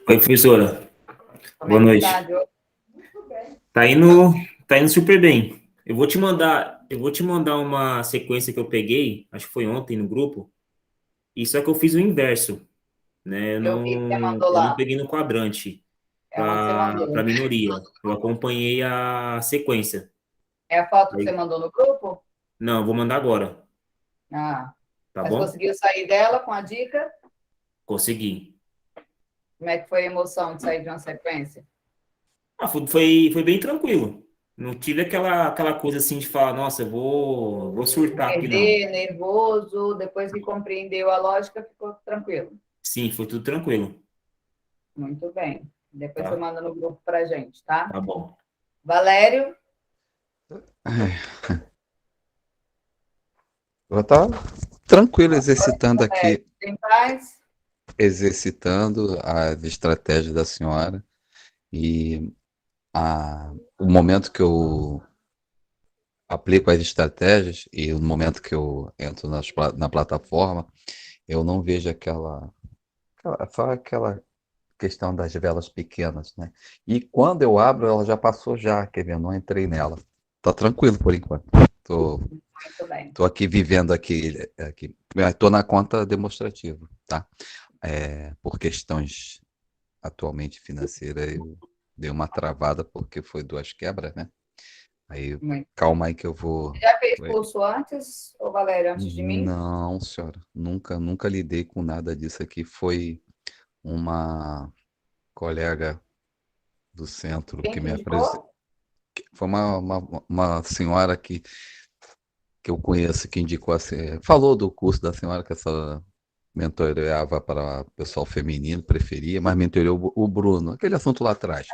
Oi, professora. Como Boa é que noite. tá, Diogo? Tá indo super bem. Eu vou te mandar uma sequência que eu peguei, acho que foi ontem no grupo, e só que eu fiz o inverso, né? Eu Eu vi que você não, mandou eu não lá. peguei no quadrante É onde você para mandou. minoria. Eu acompanhei a sequência. É a foto que você Aí- mandou no grupo? Não, eu vou mandar agora, Ah, tá mas bom? conseguiu sair dela com a dica? Consegui. Como é que foi a emoção de sair de uma sequência? Foi bem tranquilo. Não tive aquela coisa assim de falar, nossa, eu vou surtar aqui, não. Perder, nervoso, depois que compreendeu a lógica, ficou tranquilo. Sim, foi tudo tranquilo, Muito bem. Depois você tá? manda no grupo pra gente, tá? Tá bom. Valério, Eu estava tranquilo exercitando Valério, aqui, tem paz? exercitando as estratégias da senhora e o momento que eu aplico as estratégias e o momento que eu entro na plataforma, eu não vejo só aquela questão das velas pequenas, né? E quando eu abro, ela já passou já, quer ver? Eu não entrei nela. Tá tranquilo por enquanto. Tô, Muito bem. tô aqui vivendo aqui. Tô na conta demonstrativa, tá? Por questões atualmente financeiras, eu dei uma travada porque foi duas quebras, né? Aí, Muito. calma aí que eu vou. Já fez curso antes, ô Valério, antes de mim? Não, senhora, nunca lidei com nada disso aqui. Foi uma colega do centro Quem que te me apresentou. indicou? Foi uma senhora que eu conheço que indicou assim, falou do curso da senhora que essa mentoreava para o pessoal feminino, preferia, mas mentoreou o Bruno, aquele assunto lá atrás.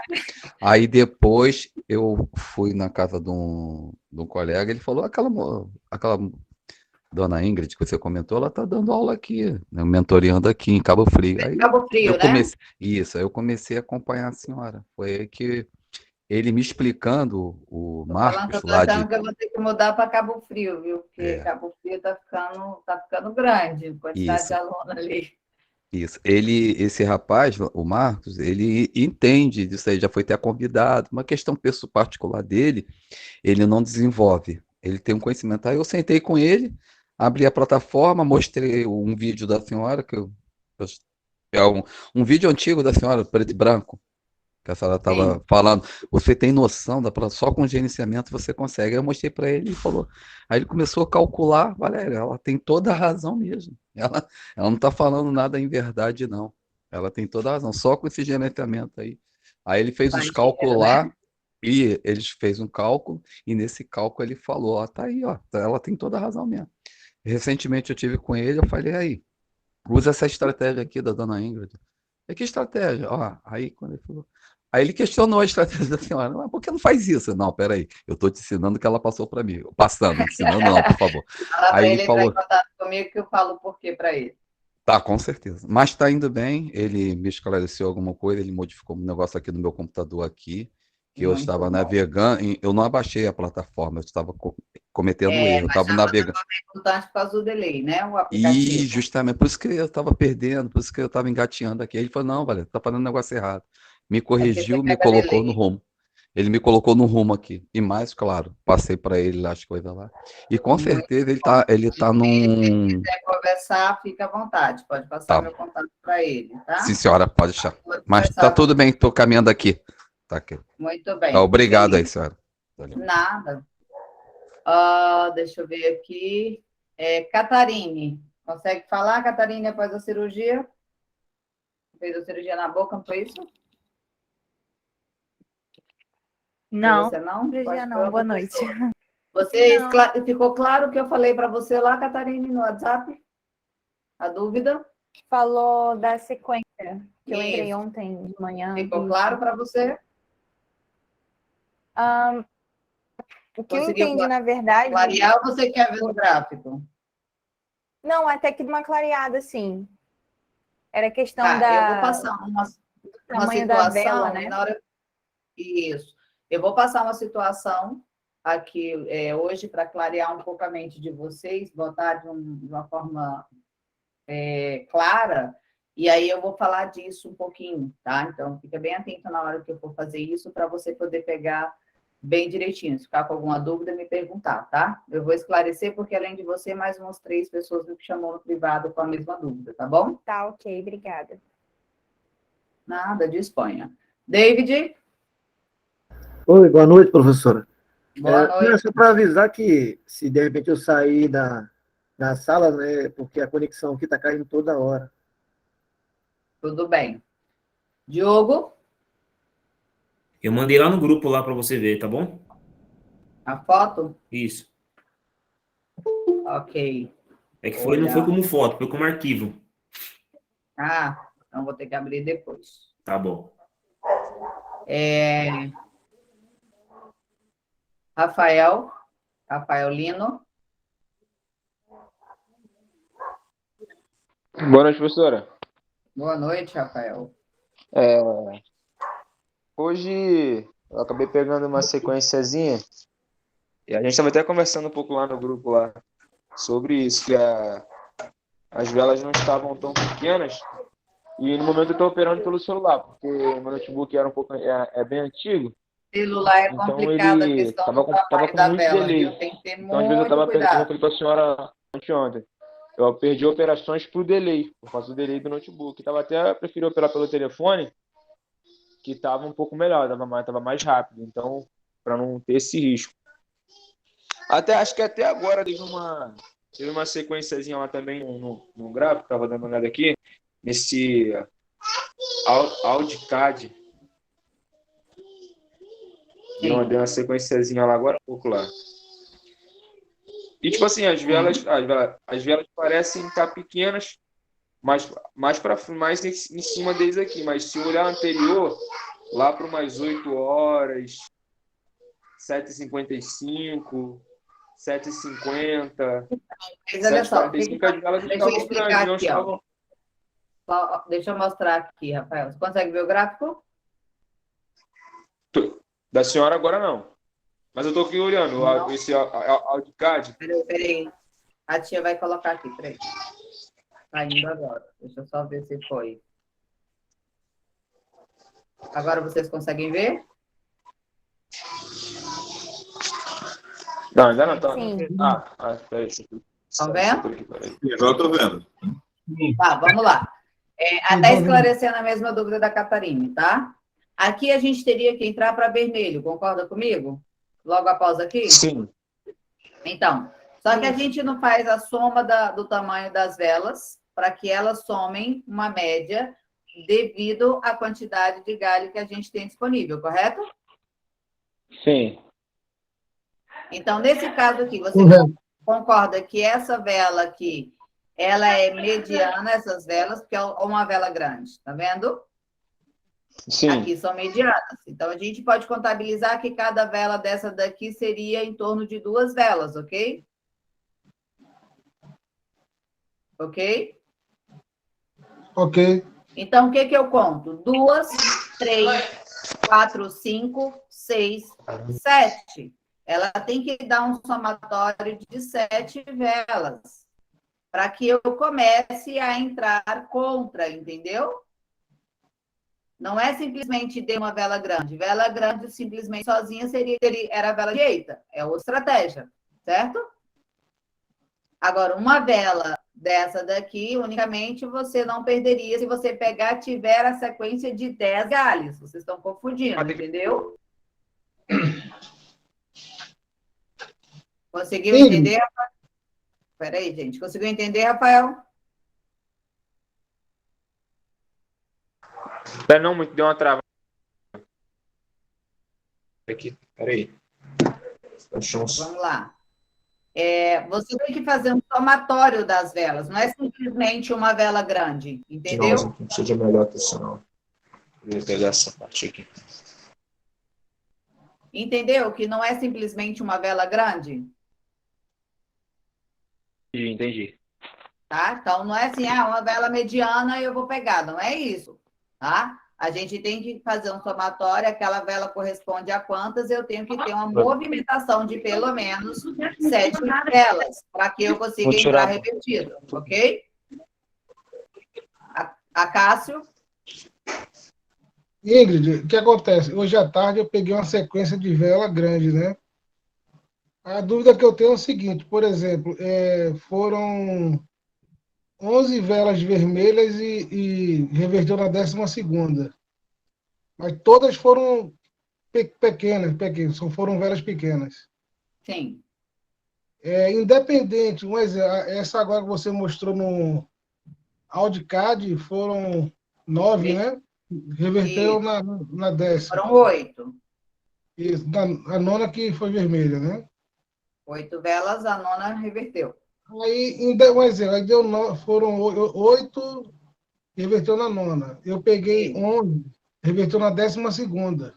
Aí depois eu fui na casa de um colega, ele falou, aquela dona Ingrid que você comentou, ela está dando aula aqui, né, mentoreando aqui em Cabo Frio. Aí Cabo eu Frio, né? comecei, isso, aí eu comecei a acompanhar a senhora. Foi aí que ele me explicando, o Tô falando que eu Marcos tô lá achando de. que eu vou ter que mudar para Cabo Frio, viu? Porque É, Cabo Frio tá ficando grande, a quantidade de isso. aluno ali. Isso. Esse rapaz, o Marcos, ele entende disso aí, já foi até convidado. Uma questão pessoal particular dele, ele não desenvolve. Ele tem um conhecimento. Aí eu sentei com ele, abri a plataforma, mostrei um vídeo da senhora, é um vídeo antigo da senhora, preto e branco, que a senhora Sim, estava falando. Você tem noção, só com gerenciamento você consegue. Aí eu mostrei para ele e falou. Aí ele começou a calcular, Valéria, ela tem toda a razão mesmo. Ela não está falando nada em verdade, não. Ela tem toda a razão, só com esse gerenciamento aí. Aí ele fez os faz cálculos dinheiro, né? lá, e eles fez um cálculo, e nesse cálculo ele falou, ó, tá aí, ó, ela tem toda a razão mesmo. Recentemente eu tive com ele, eu falei, aí, usa essa estratégia aqui da dona Ingrid. Que estratégia? Ó, aí quando ele falou. Aí ele questionou a estratégia da senhora. Mas por que não faz isso? Não, peraí. Eu estou te ensinando o que ela passou para mim. Passando, ensinando não, por favor. Fala Aí para ele ele entrar em falou, contato comigo que eu falo o porquê para ele. tá, com certeza. Mas está indo bem. Ele me esclareceu alguma coisa, ele modificou um negócio aqui no meu computador aqui, que eu Muito estava bom. navegando, eu não abaixei a plataforma, eu estava cometendo erro, eu Mas estava navegando. é importante por causa do delay, né? O E aplicativo. justamente por isso que eu estava perdendo, por isso que eu estava engateando aqui. Aí ele falou, não, valeu, tá fazendo um negócio errado. Me É porque você corrigiu, me pega colocou no delay. rumo. Ele me colocou no rumo aqui. E mais, claro, passei para ele lá as coisas lá. E com Muito certeza bom. ele tá Se ele num. quiser conversar, fica à vontade. Pode passar Tá. meu contato para ele, Sim, tá? senhora, pode deixar. Pode Mas tá conversar com tudo bem, tô caminhando aqui. Tá aqui. Muito Tá, bem. Fique obrigado aí, feliz. senhora. Valeu. Nada. Deixa eu ver aqui. Catarine. Consegue falar, Catarine, após a cirurgia? Fez a cirurgia na boca, não foi isso? Foi Não, você não? dia Pode não, falar boa outra noite. pessoa. Você Não, ficou claro o que eu falei para você lá, Catarine, no WhatsApp? A dúvida? falou da sequência que eu entrei Isso. ontem de manhã. Ficou Isso. claro para você? O que eu Conseguiu entendi, na verdade, clarear ou você quer ver no gráfico? não, até que de uma clareada, sim. Era questão Tá, eu vou da passar uma tamanho da vela, situação, e né? na hora. Isso. Eu vou passar uma situação aqui hoje para clarear um pouco a mente de vocês, botar de uma forma clara, E aí eu vou falar disso um pouquinho, tá? Então, fica bem atento na hora que eu for fazer isso, para você poder pegar bem direitinho. Se ficar com alguma dúvida, me perguntar, tá? Eu vou esclarecer, porque além de você, mais umas 3 pessoas me chamou no privado com a mesma dúvida, tá bom? Tá, ok, obrigada. Nada, disponha. David, Oi, boa noite, professora. boa Não, noite. só para avisar que se de repente eu sair da sala, né, porque a conexão aqui está caindo toda hora. Tudo bem. Diogo, Eu mandei lá no grupo lá para você ver, tá bom? a foto? Isso. Ok. É que não foi Olha. como foto, foi como arquivo. Ah, então vou ter que abrir depois. Tá bom. Rafael Lino. Boa noite, professora. Boa noite, Rafael. Hoje eu acabei pegando uma sequenciazinha e a gente estava até conversando um pouco lá no grupo lá sobre isso, que as velas não estavam tão pequenas e no momento eu estou operando pelo celular, porque o meu notebook era bem antigo, Celular é então complicado a ele questão tava do com tamanho da muito vela, delay. viu? Tem que ter Então às vezes eu muito estava como eu cuidado. falei para a senhora anteontem, eu perdi operações por delay, por causa do delay do notebook. Preferi operar pelo telefone, que estava um pouco melhor, tava mais rápido, então, para não ter esse risco. Acho que até agora teve uma sequenciazinha lá também no gráfico, estava dando uma olhada aqui, nesse AudiCAD. Deu uma sequenciazinha lá agora, um pouco lá. E, tipo assim, as velas parecem estar pequenas, mais em cima deles aqui, mas se olhar anterior, lá para umas 8 horas, 7h55, 7h50, Mas olha só, 7h45, as velas deixa eu estavam explicar grandes, não aqui, ó. estavam... Deixa eu mostrar aqui, Rafael. Você consegue ver o gráfico? Da senhora agora não. Mas eu estou aqui olhando Não. esse AudiCAD. Peraí. A tia vai colocar aqui, peraí. Tá indo agora. Deixa eu só ver se foi. Agora vocês conseguem ver? Não, ainda não tá. Sim. Peraí. Estão vendo? Peraí. Eu estou vendo. Tá, vamos lá. Até esclarecendo a mesma dúvida da Catarina, tá? Aqui a gente teria que entrar para vermelho, concorda comigo? Logo após aqui? Sim. Então, só que a gente não faz a soma do tamanho das velas para que elas somem uma média devido à quantidade de galho que a gente tem disponível, correto? Sim. Então, nesse caso aqui, você concorda que essa vela aqui, ela é mediana, essas velas, porque é uma vela grande, tá vendo? Sim. Aqui são medianas. Então, a gente pode contabilizar que cada vela dessa daqui seria em torno de 2 velas, ok? Ok? Ok. Então, o que eu conto? 2, 3, 4, 5, 6, 7. Ela tem que dar um somatório de 7 velas para que eu comece a entrar contra, entendeu? Não é simplesmente ter uma vela grande. Vela grande, simplesmente sozinha, era a vela direita. É outra estratégia, certo? Agora, uma vela dessa daqui, unicamente, você não perderia se você pegar, tiver a sequência de 10 galhos. Vocês estão confundindo, entendeu? Conseguiu entender, Rafael? Espera aí, gente. Conseguiu entender, Rafael? Não muito, deu uma trava. Aqui, peraí. Vamos lá. Você tem que fazer um somatório das velas, não é simplesmente uma vela grande, entendeu? Não seja melhor que isso, não. Eu vou pegar essa parte aqui. Entendeu que não é simplesmente uma vela grande? Entendi. Tá? Então, não é assim, uma vela mediana eu vou pegar, não é isso, tá? A gente tem que fazer um somatório, aquela vela corresponde a quantas, eu tenho que ter uma movimentação de pelo menos 7 velas, para que eu consiga entrar revertido, ok? Acácio? Ingrid, o que acontece? Hoje à tarde eu peguei uma sequência de vela grande, né? A dúvida que eu tenho é o seguinte, por exemplo, foram 11 velas vermelhas e reverteu na 12ª. Mas todas foram pequenas, só foram velas pequenas. Sim. Independente, mas essa agora que você mostrou no Audicad foram 9, né? Reverteram Isso. na 10ª. Foram 8. Isso, a nona que foi vermelha, né? 8 velas, a nona reverteu. Aí, aí deu foram 8, reverteu na nona. Eu peguei Isso. 11, reverteu na 12ª.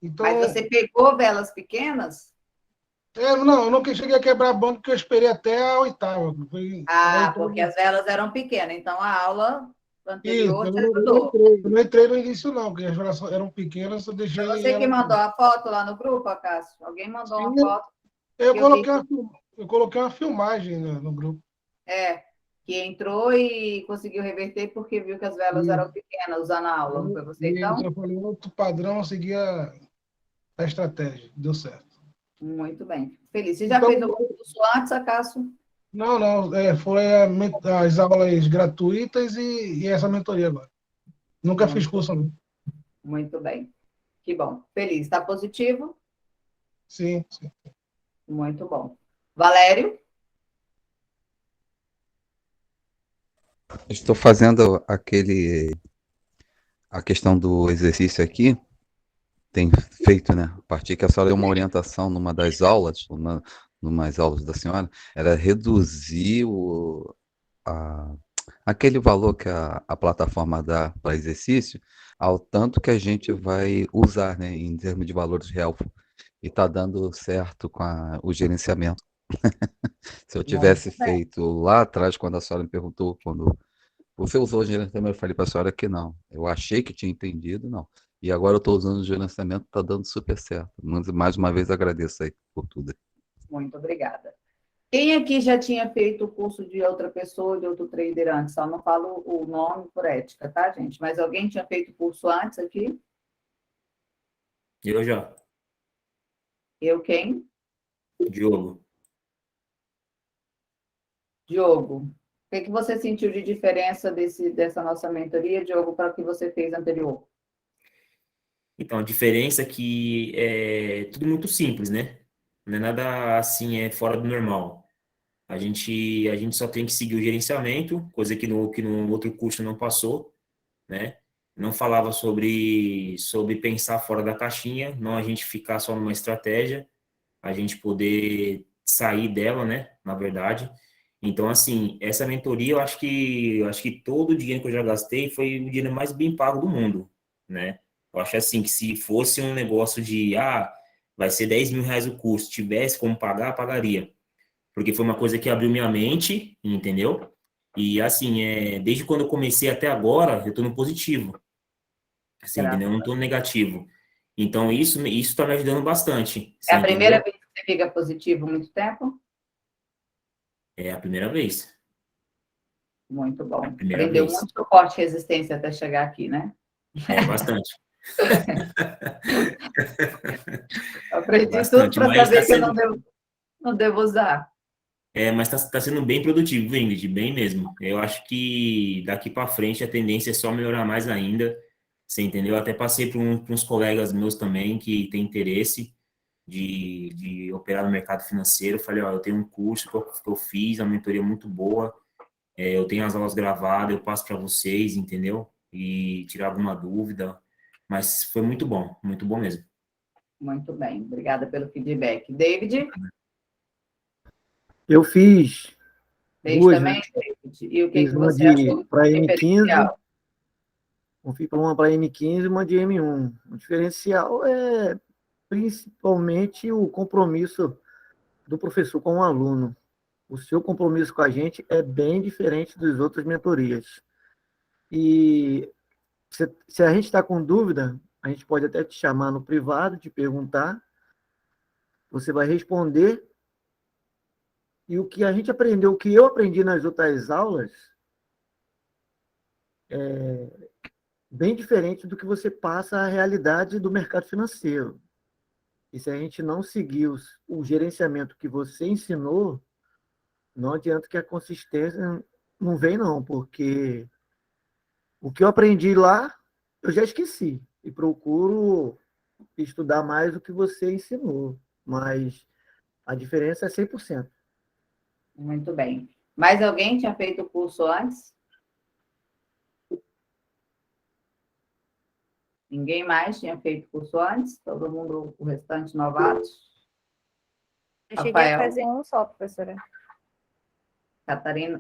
Mas Então, você pegou velas pequenas? não, eu não cheguei a quebrar banco, porque eu esperei até a 8ª. Aí Ah, porque as velas eram pequenas. Então, a aula isso, anterior eu te não, ajudou. eu não entrei no início, não, porque as velas eram pequenas, eu Foi deixei você que ela. mandou a foto lá no grupo, Acácio? Alguém mandou Sim, uma foto eu que eu vi coloquei eu coloquei uma filmagem no grupo. que entrou e conseguiu reverter porque viu que as velas Isso, eram pequenas usando a aula. Não foi você, isso, então? eu falei, outro padrão, eu segui a estratégia, deu certo. Muito bem. Feliz. Você já Então, fez algum curso antes, Acácio? não, foi as aulas gratuitas e essa mentoria agora. Nunca fiz Muito, curso, não. muito bem. Que bom. Feliz. Está positivo? Sim, sim. Muito bom. Valério? Estou fazendo a questão do exercício aqui, tem feito, né? A partir que a senhora deu uma orientação numa das aulas, numas aulas da senhora, era reduzir aquele valor que a plataforma dá para exercício ao tanto que a gente vai usar, né? Em termos de valores real. E está dando certo com o gerenciamento. Se eu Muito tivesse bem. feito lá atrás, quando a senhora me perguntou, quando você usou o gerenciamento, eu falei para a senhora que não. Eu achei que tinha entendido, não. E agora eu estou usando o gerenciamento, está dando super certo. Mais uma vez agradeço aí por tudo. Muito obrigada. Quem aqui já tinha feito o curso de outra pessoa, de outro trader antes? Só não falo o nome por ética, tá, gente? Mas alguém tinha feito o curso antes aqui? Eu já. Eu quem? Diogo. Diogo. O que você sentiu de diferença dessa nossa mentoria, Diogo, para o que você fez anterior? Então, a diferença é que é tudo muito simples, né? Não é nada assim, fora do normal. A gente só tem que seguir o gerenciamento, coisa que no outro curso não passou, né? Não falava sobre pensar fora da caixinha, não a gente ficar só numa estratégia, a gente poder sair dela, né? Na verdade. Então, assim, essa mentoria, eu acho que todo o dinheiro que eu já gastei foi o dinheiro mais bem pago do mundo, né? Eu acho assim que se fosse um negócio de, vai ser R$ 10.000 o curso, tivesse como pagar, pagaria. Porque foi uma coisa que abriu minha mente, entendeu? E assim, desde quando eu comecei até agora, eu tô no positivo, assim, entendeu? Eu Graças não a tô no Deus. negativo. Então, isso tá me ajudando bastante, É você a primeira entendeu? vez que você fica positivo há muito tempo? É a primeira vez. Muito É a bom. primeira Aprendeu vez. muito suporte e resistência até chegar aqui, né? Bastante. Aprendi tudo Bastante. para Mas está saber que eu sendo, não devo usar. mas tá sendo bem produtivo, Ingrid, bem mesmo. Eu acho que daqui para frente a tendência é só melhorar mais ainda. Você entendeu? Até passei para uns colegas meus também que têm interesse de operar no mercado financeiro. Falei, ó, eu tenho um curso que eu fiz, uma mentoria muito boa. Eu tenho as aulas gravadas, eu passo para vocês, entendeu? E tirar alguma dúvida. Mas foi muito bom mesmo. Muito bem. Obrigada pelo feedback. David? Eu fiz David duas, né? também, David? E o que, Fiz que uma você achou do para M15, diferencial? eu fiz uma para M15 e uma de M1. O diferencial é principalmente o compromisso do professor com o aluno. O seu compromisso com a gente é bem diferente das outras mentorias. E se a gente está com dúvida, a gente pode até te chamar no privado, te perguntar, você vai responder, e o que a gente aprendeu, o que eu aprendi nas outras aulas, bem diferente do que você passa a realidade do mercado financeiro. E se a gente não seguir o gerenciamento que você ensinou, não adianta que a consistência não vem, não, porque o que eu aprendi lá, eu já esqueci. E procuro estudar mais o que você ensinou. Mas a diferença é 100%. Muito bem. Mais alguém tinha feito o curso antes? Ninguém mais tinha feito curso antes? Todo mundo, o restante, novatos? Eu cheguei a Rafael, fazer um só, professora.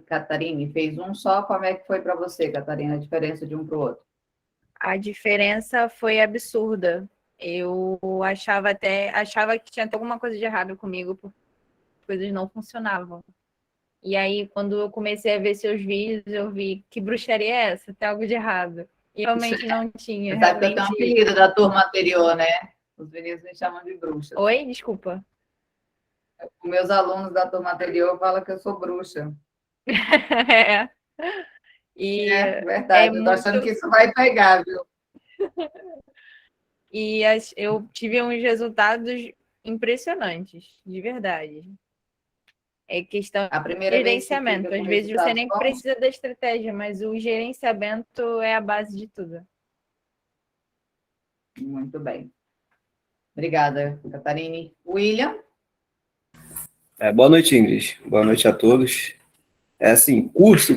Catarine, fez um só. Como é que foi para você, Catarina, a diferença de um para o outro? A diferença foi absurda. Eu achava que tinha até alguma coisa de errado comigo, porque as coisas não funcionavam. E aí, quando eu comecei a ver seus vídeos, eu vi que bruxaria é essa? Tem algo de errado. E realmente não tinha, Você sabe que eu tenho um realmente. apelido da turma anterior, né? Os meninos me chamam de bruxa. Oi, desculpa. Os meus alunos da turma anterior falam que eu sou bruxa. É. E É é verdade, eu tô muito. achando que isso vai pegar, viu? E eu tive uns resultados impressionantes, de verdade. É questão A de primeira vez que gerenciamento. fica Às com vezes você resultados nem bons, precisa da estratégia, mas o gerenciamento é a base de tudo. muito bem. Obrigada, Catarine. William? Boa noite, Ingrid. Boa noite a todos. É assim, curso,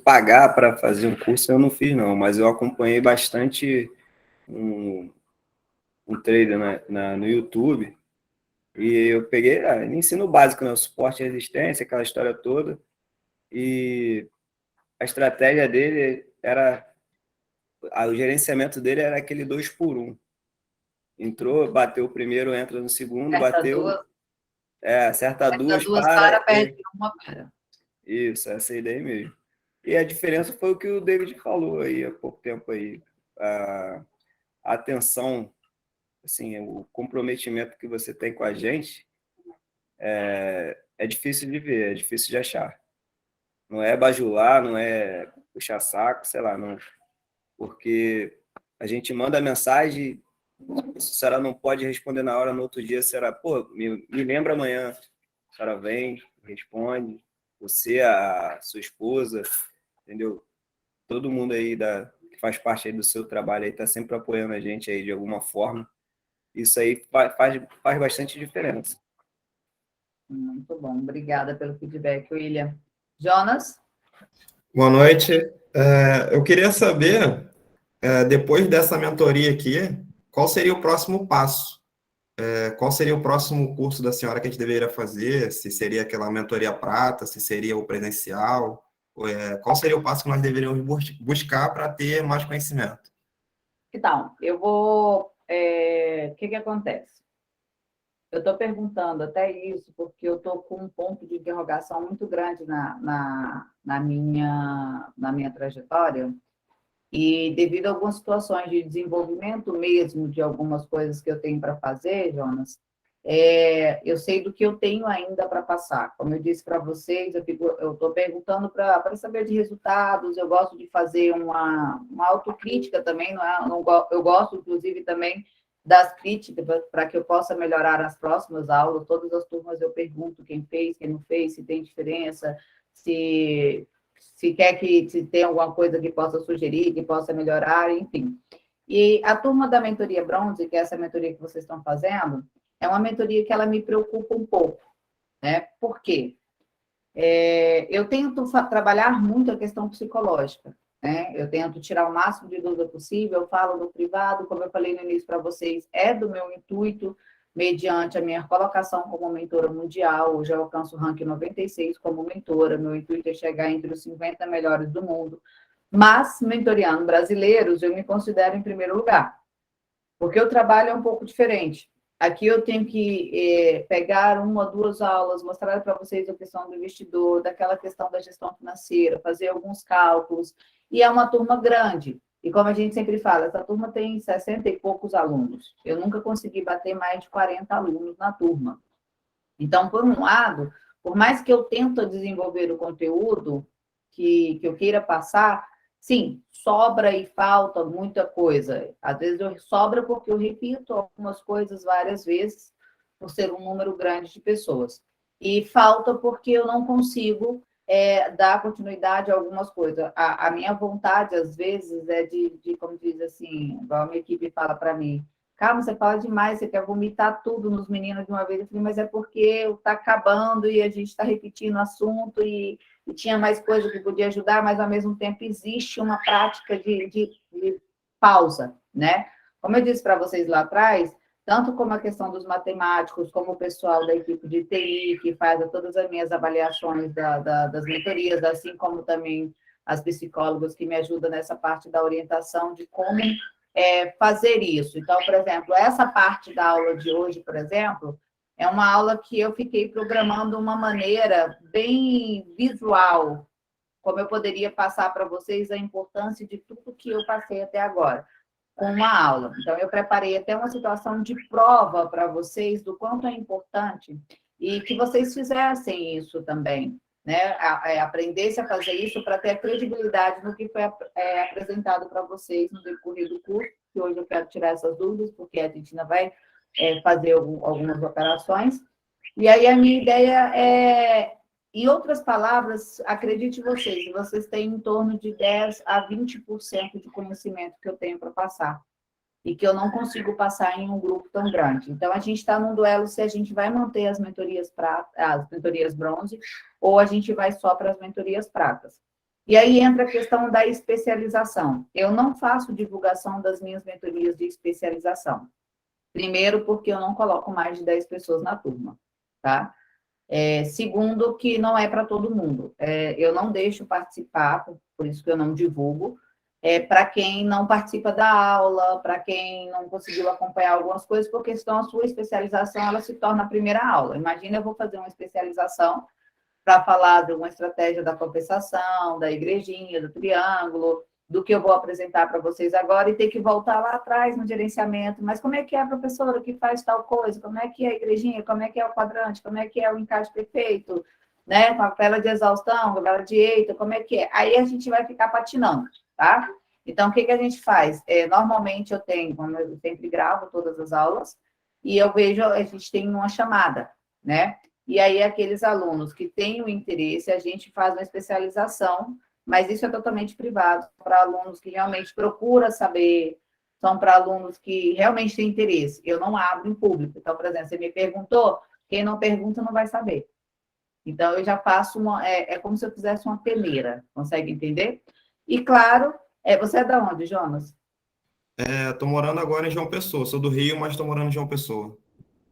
pagar para fazer um curso eu não fiz não, mas eu acompanhei bastante um trader no YouTube e eu peguei ensino básico, né, suporte e resistência, aquela história toda, e a estratégia dele o gerenciamento dele era aquele 2 por 1. Entrou, bateu o primeiro, entra no segundo, Acerta bateu, duas, acerta acerta duas, duas para, para, perde uma para. isso, essa ideia mesmo. E a diferença foi o que o David falou aí há pouco tempo aí. A atenção, assim, o comprometimento que você tem com a gente é difícil de ver, é difícil de achar. Não é bajular, não é puxar saco, sei lá, não. Porque a gente manda a mensagem, se a senhora não pode responder na hora, no outro dia, a senhora, pô, me lembra amanhã. A senhora vem, responde, você, a sua esposa, entendeu? Todo mundo aí que faz parte aí do seu trabalho aí está sempre apoiando a gente aí de alguma forma. Isso aí faz bastante diferença. Muito bom, obrigada pelo feedback, William. Jonas? Boa noite. Eu queria saber, depois dessa mentoria aqui, qual seria o próximo passo? Qual seria o próximo curso da senhora que a gente deveria fazer? Se seria aquela mentoria prata, se seria o presencial? Qual seria o passo que nós deveríamos buscar para ter mais conhecimento? Então, eu vou... O que acontece? Eu estou perguntando até isso porque eu estou com um ponto de interrogação muito grande na minha trajetória e devido a algumas situações de desenvolvimento mesmo de algumas coisas que eu tenho para fazer, Jonas, eu sei do que eu tenho ainda para passar. Como eu disse para vocês, eu estou perguntando para saber de resultados, eu gosto de fazer uma autocrítica também, eu gosto, inclusive, também das críticas para que eu possa melhorar as próximas aulas. Todas as turmas eu pergunto quem fez, quem não fez, se tem diferença, se tem alguma coisa que possa sugerir, que possa melhorar, enfim. E a turma da mentoria bronze, que é essa mentoria que vocês estão fazendo, é uma mentoria que ela me preocupa um pouco, né? Por quê? Eu tento trabalhar muito a questão psicológica, né? Eu tento tirar o máximo de dúvida possível, eu falo no privado, como eu falei no início para vocês, é do meu intuito, mediante a minha colocação como mentora mundial, hoje eu alcanço o ranking 96 como mentora, meu intuito é chegar entre os 50 melhores do mundo, mas, mentoreando brasileiros, eu me considero em primeiro lugar, porque o trabalho é um pouco diferente. Aqui eu tenho que pegar uma, duas aulas, mostrar para vocês a questão do investidor, daquela questão da gestão financeira, fazer alguns cálculos, e é uma turma grande. E como a gente sempre fala, essa turma tem 60 e poucos alunos. Eu nunca consegui bater mais de 40 alunos na turma. Então, por um lado, por mais que eu tente desenvolver o conteúdo que eu queira passar, Sim, sobra e falta muita coisa. Às vezes sobra porque eu repito algumas coisas várias vezes, por ser um número grande de pessoas. E falta porque eu não consigo dar continuidade a algumas coisas. A minha vontade, às vezes, é como diz assim, igual a minha equipe fala para mim, calma, você fala demais, você quer vomitar tudo nos meninos de uma vez. Eu falei, mas é porque está acabando e a gente está repetindo o assunto e tinha mais coisa que podia ajudar, mas, ao mesmo tempo, existe uma prática de pausa, né? Como eu disse para vocês lá atrás, tanto como a questão dos matemáticos, como o pessoal da equipe de TI, que faz todas as minhas avaliações das mentorias, assim como também as psicólogas que me ajudam nessa parte da orientação de como fazer isso. Então, por exemplo, essa parte da aula de hoje, por exemplo, é uma aula que eu fiquei programando uma maneira bem visual, como eu poderia passar para vocês a importância de tudo que eu passei até agora, com uma aula. Então, eu preparei até uma situação de prova para vocês do quanto é importante e que vocês fizessem isso também, né? Aprendesse a fazer isso para ter a credibilidade no que foi apresentado para vocês no decorrer do curso, que hoje eu quero tirar essas dúvidas, porque a gente ainda vai fazer algumas operações. E aí a minha ideia é, em outras palavras, acredite vocês têm em torno de 10 a 20% de conhecimento que eu tenho para passar e que eu não consigo passar em um grupo tão grande. Então, a gente está num duelo se a gente vai manter as mentorias bronze ou a gente vai só para as mentorias pratas. E aí entra a questão da especialização. Eu não faço divulgação das minhas mentorias de especialização. Primeiro, porque eu não coloco mais de 10 pessoas na turma, tá? Segundo, que não é para todo mundo. Eu não deixo participar, por isso que eu não divulgo, para quem não participa da aula, para quem não conseguiu acompanhar algumas coisas, porque senão a sua especialização ela se torna a primeira aula. Imagina, eu vou fazer uma especialização para falar de uma estratégia da compensação, da igrejinha, do triângulo, do que eu vou apresentar para vocês agora e ter que voltar lá atrás no gerenciamento. Mas como é que é a professora que faz tal coisa? Como é que é a igrejinha? Como é que é o quadrante? Como é que é o encaixe perfeito? Né? Com a vela de exaustão, com a vela de eito, como é que é? Aí a gente vai ficar patinando, tá? Então, o que a gente faz? Normalmente eu sempre gravo todas as aulas e eu vejo, a gente tem uma chamada, né? E aí, aqueles alunos que têm o interesse, a gente faz uma especialização, mas isso é totalmente privado, para alunos que realmente procuram saber, são para alunos que realmente têm interesse. Eu não abro em público. Então, por exemplo, você me perguntou, quem não pergunta não vai saber. Então, eu já faço como se eu fizesse uma peneira, consegue entender? E, claro, você é de onde, Jonas? Estou morando agora em João Pessoa. Sou do Rio, mas estou morando em João Pessoa.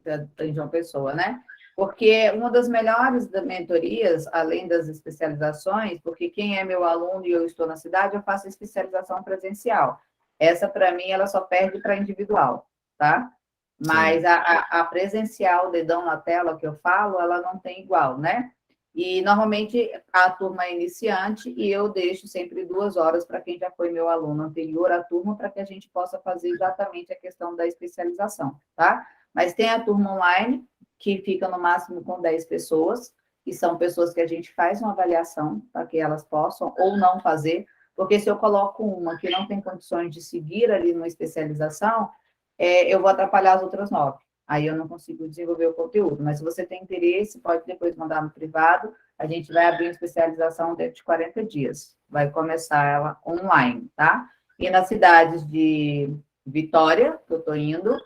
Você é em João Pessoa, né? Porque uma das melhores mentorias, além das especializações, porque quem é meu aluno e eu estou na cidade, eu faço especialização presencial. Essa, para mim, ela só perde para individual, tá? Mas a presencial, dedão na tela que eu falo, ela não tem igual, né? E, normalmente, a turma é iniciante e eu deixo sempre 2 horas para quem já foi meu aluno anterior à turma, para que a gente possa fazer exatamente a questão da especialização, tá? Mas tem a turma online, que fica no máximo com 10 pessoas, que são pessoas que a gente faz uma avaliação para que elas possam ou não fazer, porque se eu coloco uma que não tem condições de seguir ali numa especialização, eu vou atrapalhar as outras 9. Aí eu não consigo desenvolver o conteúdo. Mas se você tem interesse, pode depois mandar no privado, a gente vai abrir uma especialização dentro de 40 dias. Vai começar ela online, tá? E nas cidades de Vitória, que eu estou indo,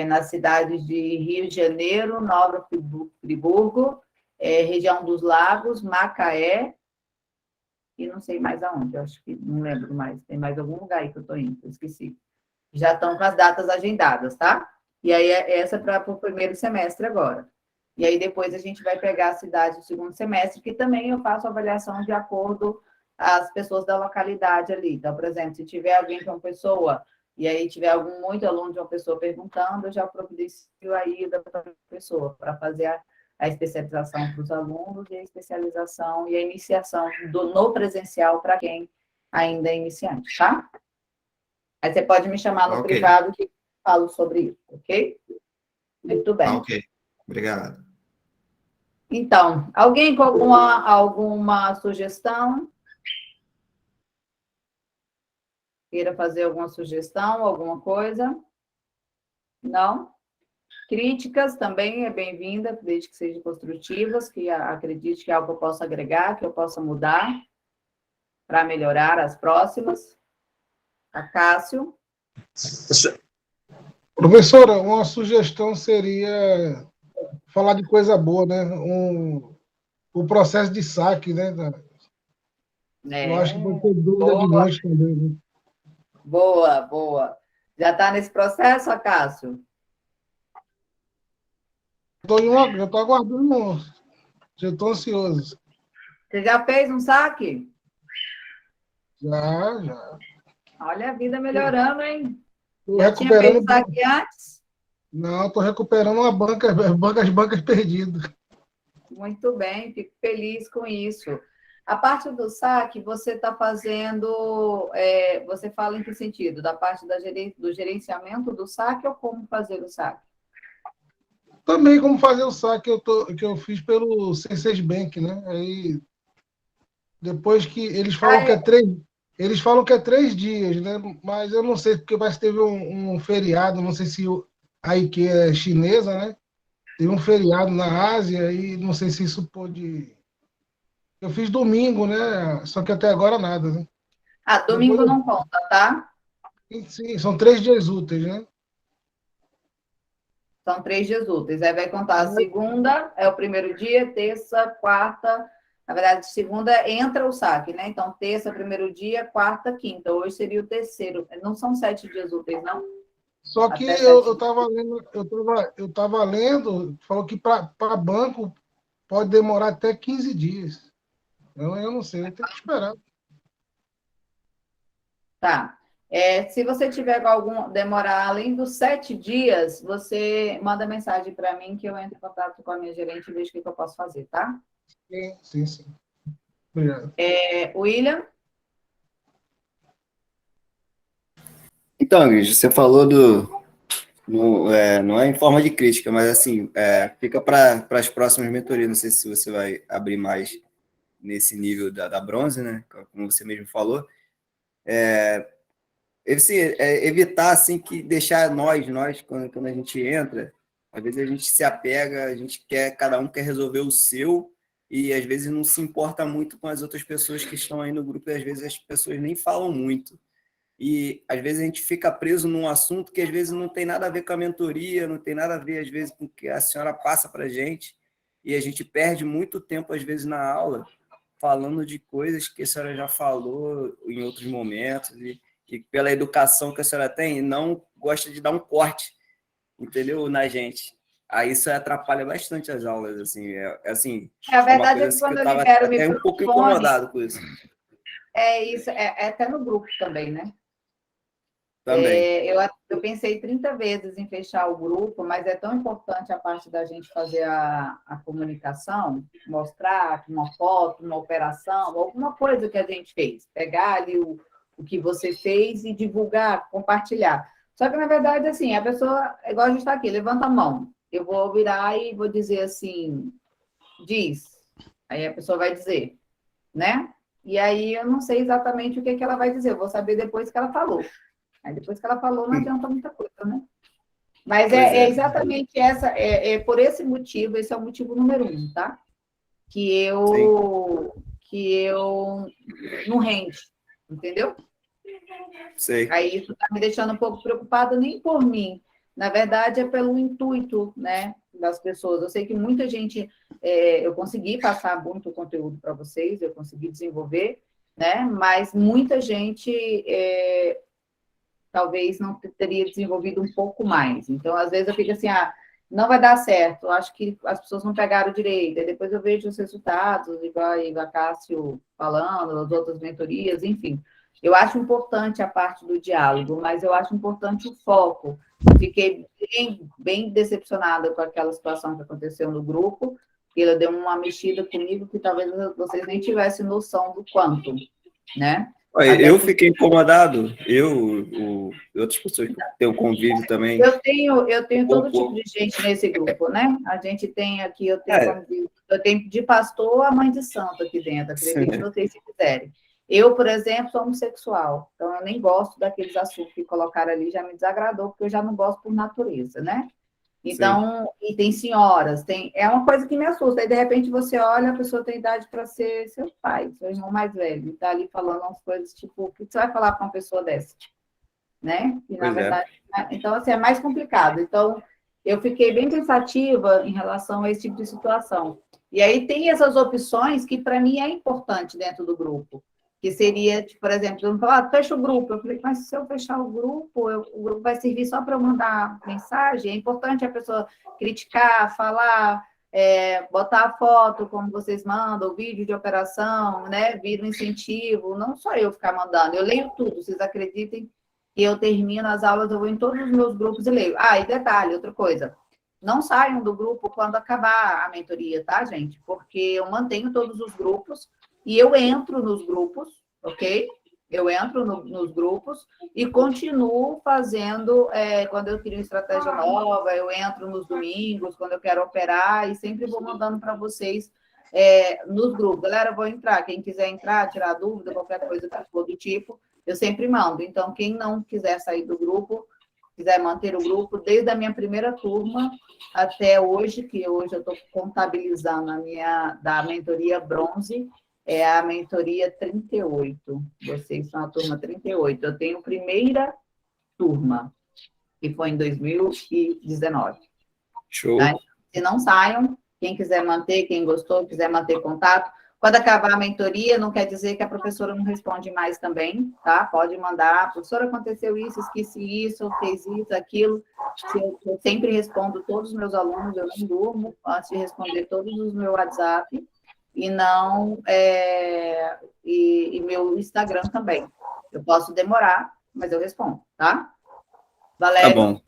nas cidades de Rio de Janeiro, Nova Friburgo, região dos Lagos, Macaé, e não sei mais aonde, eu acho que não lembro mais, tem mais algum lugar aí que eu estou indo, eu esqueci. Já estão com as datas agendadas, tá? E aí, essa é para o primeiro semestre agora. E aí, depois a gente vai pegar a cidade do segundo semestre, que também eu faço avaliação de acordo as pessoas da localidade ali. Então, por exemplo, se tiver alguém de uma pessoa e aí tiver muito aluno de uma pessoa perguntando, eu já providencio aí da pessoa para fazer a especialização para os alunos e a especialização e a iniciação no presencial para quem ainda é iniciante, tá? Aí você pode me chamar no privado que eu falo sobre isso, ok? Muito bem. Ok, obrigado. Então, alguém com alguma sugestão? queira fazer alguma sugestão, alguma coisa? Não? Críticas também é bem-vinda, desde que sejam construtivas, que acredite que é algo que eu possa agregar, que eu possa mudar para melhorar as próximas. Acácio. Professora, uma sugestão seria falar de coisa boa, né? O processo de saque, né? Eu acho que vai ter dúvida de Boa, muitos também, né? boa. Já está nesse processo, Acácio? Já estou aguardando, já estou ansioso. Você já fez um saque? Já. Olha a vida melhorando, hein? Estou Já tinha feito recuperando. saque antes? Não, estou recuperando as bancas perdidas. Muito bem, fico feliz com isso. A parte do saque, você está fazendo, você fala em que sentido? Da parte do gerenciamento do saque ou como fazer o saque? Também como fazer o saque que eu fiz pelo C6 Bank, né? Aí, depois que eles falam eles falam que é 3 dias, né? Mas eu não sei, porque parece que teve um feriado, não sei se a IKEA é chinesa, né? Teve um feriado na Ásia e não sei se isso pôde. Eu fiz domingo, né? Só que até agora nada, né? Domingo não conta, tá? Sim, são 3 dias úteis, né? São 3 dias úteis. Aí vai contar a segunda, é o primeiro dia, terça, quarta. Na verdade, segunda entra o saque, né? Então, terça, primeiro dia, quarta, quinta. Hoje seria o terceiro. Não são 7 dias úteis, não? Só que eu estava lendo, falou que para banco pode demorar até 15 dias. Eu não sei, eu tenho que esperar. Tá. Se você tiver algum demorar além dos 7 dias, você manda mensagem para mim que eu entro em contato com a minha gerente e vejo o que eu posso fazer, tá? Sim. Obrigado. William? Então, Luiz, você falou não é em forma de crítica, mas assim, fica para as próximas mentorias. Não sei se você vai abrir mais nesse nível da bronze, né? Como você mesmo falou. Evitar assim que deixar nós quando a gente entra, às vezes a gente se apega, cada um quer resolver o seu e às vezes não se importa muito com as outras pessoas que estão aí no grupo e às vezes as pessoas nem falam muito. E às vezes a gente fica preso num assunto que às vezes não tem nada a ver com a mentoria, não tem nada a ver às vezes com o que a senhora passa para a gente, e a gente perde muito tempo às vezes na aula falando de coisas que a senhora já falou em outros momentos e pela educação que a senhora tem, não gosta de dar um corte, entendeu, na gente. Aí isso atrapalha bastante as aulas, assim, A verdade é que quando eu libero o até um pouco incomodado com isso. Isso, até no grupo também, né? Também. Eu pensei 30 vezes em fechar o grupo, mas é tão importante a parte da gente fazer a comunicação, mostrar uma foto, uma operação, alguma coisa que a gente fez. Pegar ali o que você fez e divulgar, compartilhar. Só que, na verdade, assim, a pessoa, igual a gente está aqui, levanta a mão. Eu vou virar e vou dizer assim, diz. Aí a pessoa vai dizer, né? E aí eu não sei exatamente o que ela vai dizer, eu vou saber depois que ela falou. Aí depois que ela falou, não adianta muita coisa, né? Mas é exatamente por esse motivo, esse é o motivo número 1, tá? Que eu não rende, entendeu? Sei. Aí isso está me deixando um pouco preocupada, nem por mim. Na verdade, é pelo intuito, né, das pessoas. Eu sei que muita gente, eu consegui passar muito conteúdo para vocês, eu consegui desenvolver, né? Mas muita gente talvez não teria desenvolvido um pouco mais. Então, às vezes eu fico assim, não vai dar certo, acho que as pessoas não pegaram direito. E depois eu vejo os resultados, igual a Cássio falando, as outras mentorias, enfim. Eu acho importante a parte do diálogo, mas eu acho importante o foco. Fiquei bem decepcionada com aquela situação que aconteceu no grupo, que ela deu uma mexida comigo que talvez vocês nem tivessem noção do quanto, né? Eu fiquei incomodado, outras pessoas que têm o convívio também. Eu tenho todo tipo de gente nesse grupo, né? A gente tem aqui, eu tenho de pastor a mãe de santo aqui dentro, acredite vocês se quiserem. Eu, por exemplo, sou homossexual, então eu nem gosto daqueles assuntos que colocaram ali, já me desagradou, porque eu já não gosto por natureza, né? Então, e tem senhoras, é uma coisa que me assusta. Aí, de repente, você olha, a pessoa tem idade para ser seu pai, seu irmão mais velho, e está ali falando umas coisas tipo, o que você vai falar para uma pessoa dessa? Né? E, na Pois é. verdade, então, assim, é mais complicado. Então, eu fiquei bem pensativa em relação a esse tipo de situação. E aí tem essas opções que, para mim, é importante dentro do grupo. Que seria, tipo, por exemplo, eu falar, fecha o grupo. Eu falei, mas se eu fechar o grupo, o grupo vai servir só para eu mandar mensagem? É importante a pessoa criticar, falar, botar a foto, como vocês mandam, o vídeo de operação, né? Vira um incentivo, não só eu ficar mandando. Eu leio tudo, vocês acreditem que eu termino as aulas, eu vou em todos os meus grupos e leio. Ah, e detalhe, outra coisa. Não saiam do grupo quando acabar a mentoria, tá, gente? Porque eu mantenho todos os grupos e eu entro nos grupos, ok? Eu entro nos grupos e continuo fazendo, quando eu crio estratégia nova, eu entro nos domingos, quando eu quero operar, e sempre vou mandando para vocês nos grupos. Galera, eu vou entrar. Quem quiser entrar, tirar dúvida, qualquer coisa que for do tipo, eu sempre mando. Então, quem não quiser sair do grupo, quiser manter o grupo, desde a minha primeira turma até hoje, que hoje eu estou contabilizando da mentoria bronze, é a mentoria 38. Vocês são a turma 38. Eu tenho primeira turma, que foi em 2019. Show. Tá? Se não saiam, quem quiser manter, quem gostou, quiser manter contato. Quando acabar a mentoria, não quer dizer que a professora não responde mais também, tá? Pode mandar, professora, aconteceu isso, esqueci isso, fez isso, aquilo. Eu sempre respondo todos os meus alunos, eu não durmo antes de responder todos os meus WhatsApp e não e meu Instagram também. Eu posso demorar, mas eu respondo, tá? Tá Valério? bom.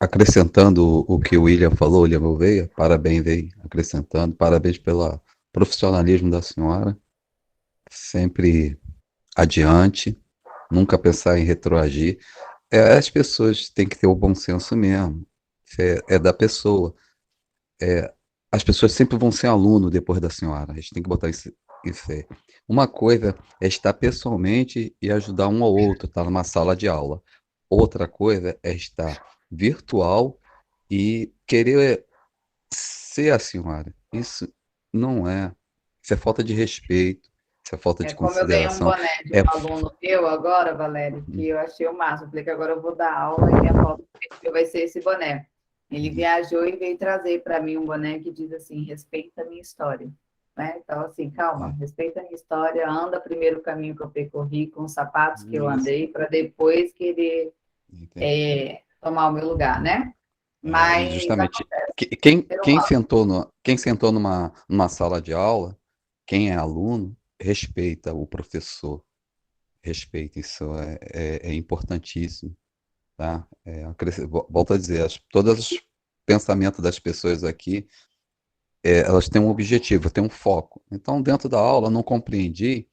Acrescentando o que o William falou, William Gouveia, parabéns aí, acrescentando, parabéns pelo profissionalismo da senhora, sempre adiante, nunca pensar em retroagir. As pessoas têm que ter o bom senso mesmo, isso é da pessoa. As pessoas sempre vão ser aluno depois da senhora, a gente tem que botar isso aí. Uma coisa é estar pessoalmente e ajudar um ao outro, estar numa sala de aula. Outra coisa é estar virtual e querer ser a senhora. Isso não é. Isso é falta de respeito, isso é falta de Como eu ganhei um consideração. boné de É, um aluno meu agora, Valério, que eu achei o máximo. Falei que agora eu vou dar aula e minha foto do perfil vai ser esse boné. Ele viajou e veio trazer para mim um boné que diz assim, respeita a minha história. Né? Então, assim, calma, respeita a minha história, anda primeiro o caminho que eu percorri, com os sapatos que eu andei, para depois querer tomar o meu lugar, né? Mas justamente, ser quem humano. sentou numa sala de aula, quem é aluno, respeita o professor, respeita, isso é importantíssimo, tá? Volto a dizer, todos os pensamentos das pessoas aqui, elas têm um objetivo, têm um foco. Então, dentro da aula, não compreendi,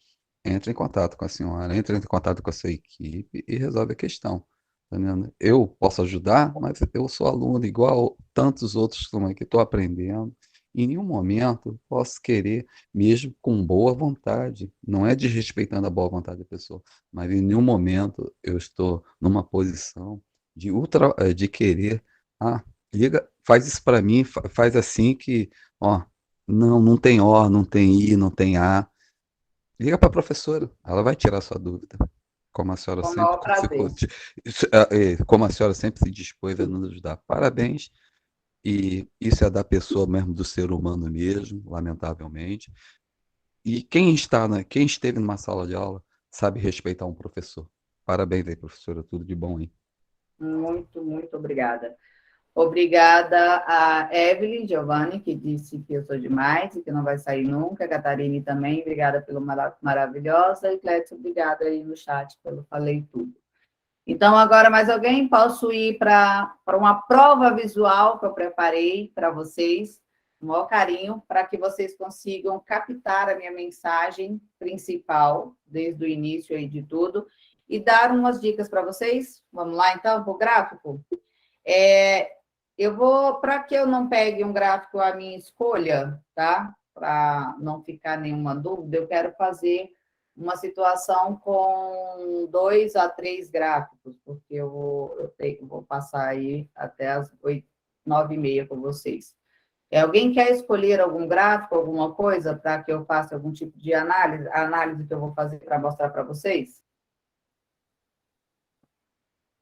entre em contato com a senhora, entre em contato com a sua equipe e resolve a questão. Tá vendo? Eu posso ajudar, mas eu sou aluno igual tantos outros que estão aqui, estou aprendendo. Em nenhum momento posso querer, mesmo com boa vontade, não é desrespeitando a boa vontade da pessoa, mas em nenhum momento eu estou numa posição de querer, liga, faz isso para mim, faz assim que, ó, não tem O, não tem I, não tem A. Liga para a professora, ela vai tirar sua dúvida. Como a senhora Com o sempre maior prazer. como a senhora sempre se dispôs a nos ajudar. Parabéns. E isso é da pessoa mesmo, do ser humano mesmo, lamentavelmente. E quem esteve numa sala de aula sabe respeitar um professor. Parabéns aí, professora, tudo de bom aí. Muito, muito obrigada. Obrigada a Evelyn Giovanni, que disse que eu sou demais e que não vai sair nunca. A Catarine também, obrigada pelo maravilhosa. E Clécio, obrigada aí no chat pelo falei tudo. Então, agora mais alguém? Posso ir para uma prova visual que eu preparei para vocês, com o maior carinho, para que vocês consigam captar a minha mensagem principal, desde o início aí de tudo, e dar umas dicas para vocês. Vamos lá, então, para o gráfico? Eu vou, para que eu não pegue um gráfico à minha escolha, tá? para não ficar nenhuma dúvida, eu quero fazer uma situação com 2 a 3 gráficos, porque eu vou passar aí até as 9h30 com vocês. Alguém quer escolher algum gráfico, alguma coisa, para que eu faça algum tipo de análise? A análise que eu vou fazer para mostrar para vocês?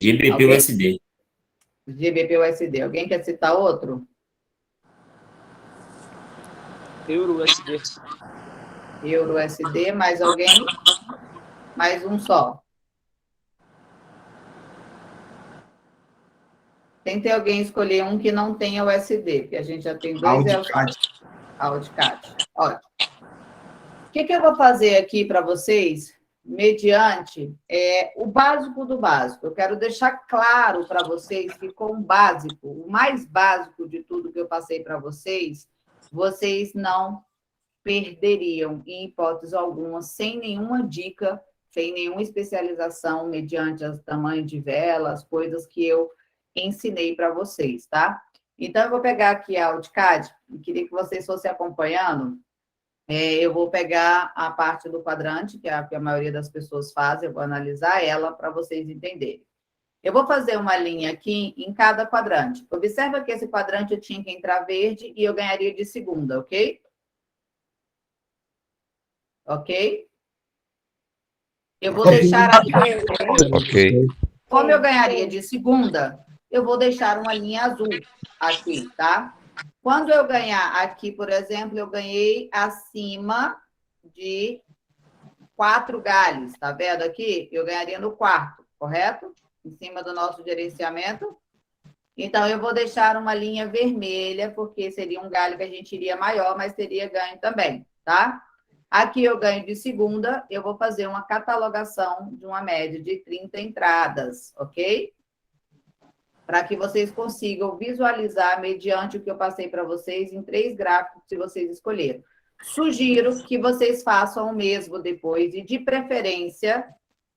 GBP-USD. GBP-USD. Alguém quer citar outro? Euro-USD. Euro-USD, mais alguém? Mais um só. Tente alguém escolher um que não tenha USD, porque a gente já tem 2 Audcat. Ótimo. O que eu vou fazer aqui para vocês, mediante o básico do básico? Eu quero deixar claro para vocês que com o básico, o mais básico de tudo que eu passei para vocês não perderiam, em hipótese alguma, sem nenhuma dica, sem nenhuma especialização, mediante o tamanho de vela, as coisas que eu ensinei para vocês, tá? Então, eu vou pegar aqui a AutoCAD, e queria que vocês fossem acompanhando. Eu vou pegar a parte do quadrante, que é a que a maioria das pessoas faz, eu vou analisar ela para vocês entenderem. Eu vou fazer uma linha aqui em cada quadrante. Observa que esse quadrante eu tinha que entrar verde e eu ganharia de segunda, ok? Ok? Eu vou deixar aqui. Ok. Como eu ganharia de segunda, eu vou deixar uma linha azul aqui, tá? Quando eu ganhar aqui, por exemplo, eu ganhei acima de 4 galhos, tá vendo aqui? Eu ganharia no quarto, correto? Em cima do nosso gerenciamento. Então, eu vou deixar uma linha vermelha, porque seria um galho que a gente iria maior, mas teria ganho também, tá? Aqui eu ganho de segunda, eu vou fazer uma catalogação de uma média de 30 entradas, ok? Para que vocês consigam visualizar mediante o que eu passei para vocês em 3 gráficos, se vocês escolherem. Sugiro que vocês façam o mesmo depois e, de preferência,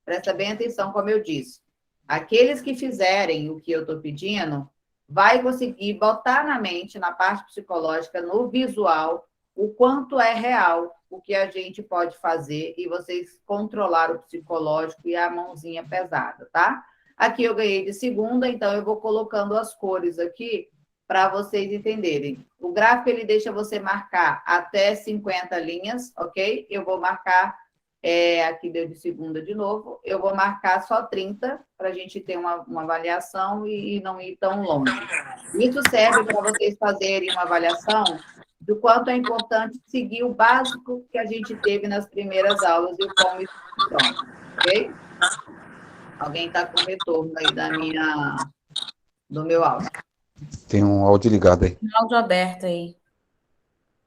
presta bem atenção, como eu disse, aqueles que fizerem o que eu estou pedindo, vai conseguir botar na mente, na parte psicológica, no visual, o quanto é real o que a gente pode fazer e vocês controlar o psicológico e a mãozinha pesada, tá? Aqui eu ganhei de segunda, então eu vou colocando as cores aqui para vocês entenderem. O gráfico, ele deixa você marcar até 50 linhas, ok? Eu vou marcar, aqui deu de segunda de novo, eu vou marcar só 30 para a gente ter uma avaliação e não ir tão longe. Isso serve para vocês fazerem uma avaliação do quanto é importante seguir o básico que a gente teve nas primeiras aulas e como isso funciona, ok? Alguém está com retorno aí do meu áudio. Tem um áudio ligado aí. Áudio aberto aí.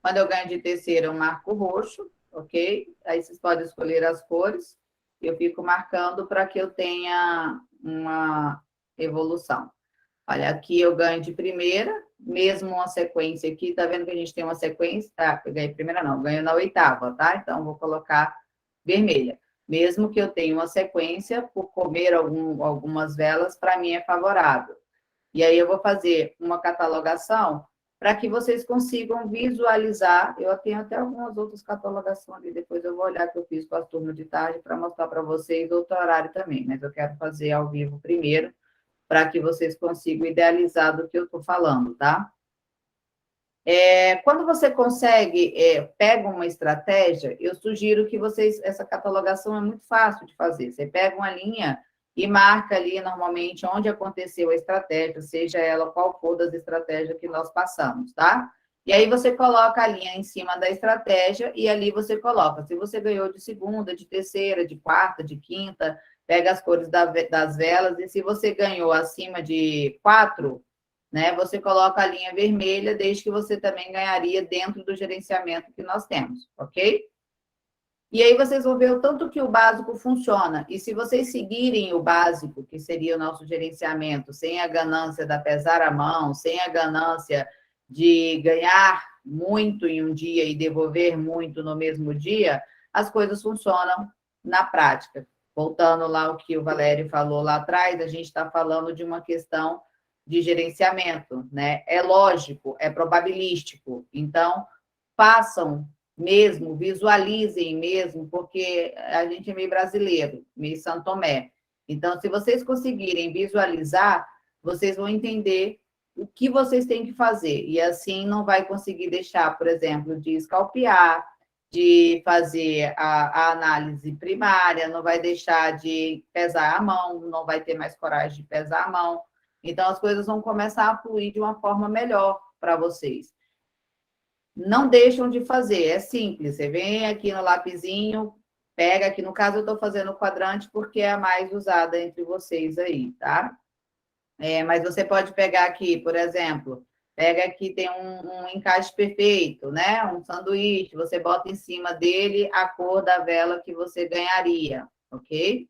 Quando eu ganho de terceira, eu marco roxo, ok? Aí vocês podem escolher as cores. Eu fico marcando para que eu tenha uma evolução. Olha, aqui eu ganho de primeira, mesmo uma sequência aqui, tá vendo que a gente tem uma sequência? Ah, eu ganhei primeira não, eu ganho na oitava, tá? Então, vou colocar vermelha. Mesmo que eu tenha uma sequência, por comer algumas velas, para mim é favorável. E aí eu vou fazer uma catalogação para que vocês consigam visualizar. Eu tenho até algumas outras catalogações ali, depois eu vou olhar que eu fiz com as turmas de tarde para mostrar para vocês outro horário também, mas eu quero fazer ao vivo primeiro, para que vocês consigam idealizar do que eu estou falando, tá? Quando você consegue, pega uma estratégia, eu sugiro que vocês, essa catalogação é muito fácil de fazer. Você pega uma linha e marca ali, normalmente, onde aconteceu a estratégia, seja ela qual for das estratégias que nós passamos, tá? E aí você coloca a linha em cima da estratégia e ali você coloca, se você ganhou de segunda, de terceira, de quarta, de quinta, pega as cores das velas, e se você ganhou acima de 4, né, você coloca a linha vermelha, desde que você também ganharia dentro do gerenciamento que nós temos, ok? E aí vocês vão ver o tanto que o básico funciona. E se vocês seguirem o básico, que seria o nosso gerenciamento, sem a ganância da pesar a mão, sem a ganância de ganhar muito em um dia e devolver muito no mesmo dia, as coisas funcionam na prática. Voltando lá ao que o Valério falou lá atrás, a gente está falando de uma questão de gerenciamento, né? É lógico, é probabilístico. Então, façam mesmo, visualizem mesmo, porque a gente é meio brasileiro, meio São Tomé. Então, se vocês conseguirem visualizar, vocês vão entender o que vocês têm que fazer. E assim não vai conseguir deixar, por exemplo, de escalpear, de fazer a análise primária, não vai deixar de pesar a mão, não vai ter mais coragem de pesar a mão. Então, as coisas vão começar a fluir de uma forma melhor para vocês. Não deixam de fazer, é simples. Você vem aqui no lapisinho, pega aqui, no caso eu estou fazendo o quadrante porque é a mais usada entre vocês aí, tá? Mas você pode pegar aqui, por exemplo, pega aqui, tem um encaixe perfeito, né? Um sanduíche, você bota em cima dele a cor da vela que você ganharia, ok?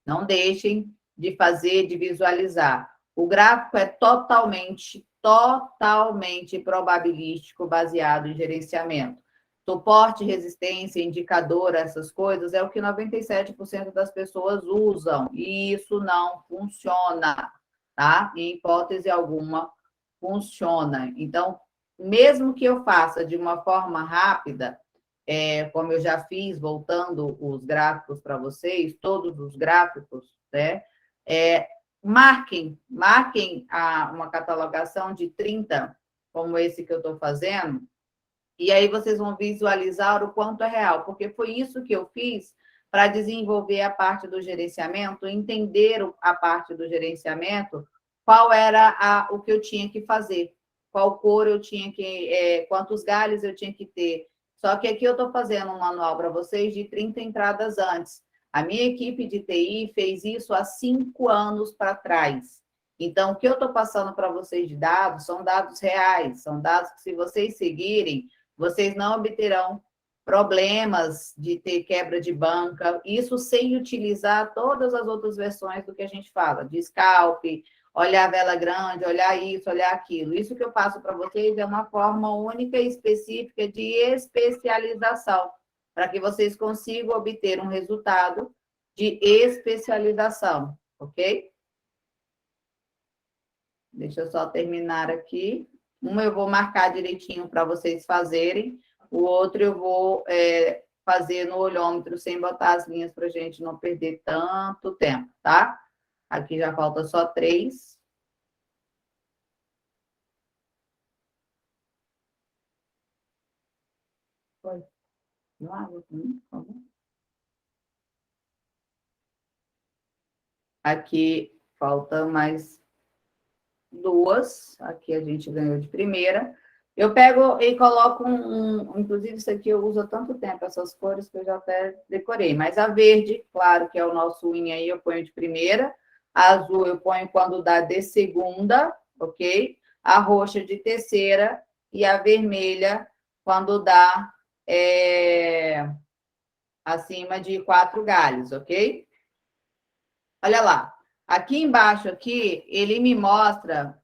Não deixem de fazer, de visualizar. O gráfico é totalmente probabilístico, baseado em gerenciamento. Suporte, resistência, indicador, essas coisas, é o que 97% das pessoas usam, e isso não funciona, tá? Em hipótese alguma, funciona. Então, mesmo que eu faça de uma forma rápida, como eu já fiz, voltando os gráficos para vocês, todos os gráficos, né? Marquem uma catalogação de 30, como esse que eu estou fazendo, e aí vocês vão visualizar o quanto é real, porque foi isso que eu fiz para desenvolver a parte do gerenciamento, entender a parte do gerenciamento, qual era o que eu tinha que fazer, qual cor eu tinha que, quantos galhos eu tinha que ter. Só que aqui eu estou fazendo um manual para vocês de 30 entradas antes. A minha equipe de TI fez isso há 5 anos para trás. Então, o que eu estou passando para vocês de dados são dados reais, são dados que, se vocês seguirem, vocês não obterão problemas de ter quebra de banca, isso sem utilizar todas as outras versões do que a gente fala, de scalp, olhar a vela grande, olhar isso, olhar aquilo. Isso que eu passo para vocês é uma forma única e específica de especialização, para que vocês consigam obter um resultado de especialização, ok? Deixa eu só terminar aqui. Um eu vou marcar direitinho para vocês fazerem, o outro eu vou fazer no olhômetro sem botar as linhas para a gente não perder tanto tempo, tá? Aqui já falta só 3. Foi. Não água para mim, por favor. Aqui falta mais 2. Aqui a gente ganhou de primeira. Eu pego e coloco inclusive isso aqui eu uso há tanto tempo, essas cores que eu já até decorei. Mas a verde, claro que é o nosso win aí, eu ponho de primeira. A azul eu ponho quando dá de segunda, ok? A roxa de terceira e a vermelha quando dá acima de 4 galhos, ok? Olha lá. Aqui embaixo, aqui, ele me mostra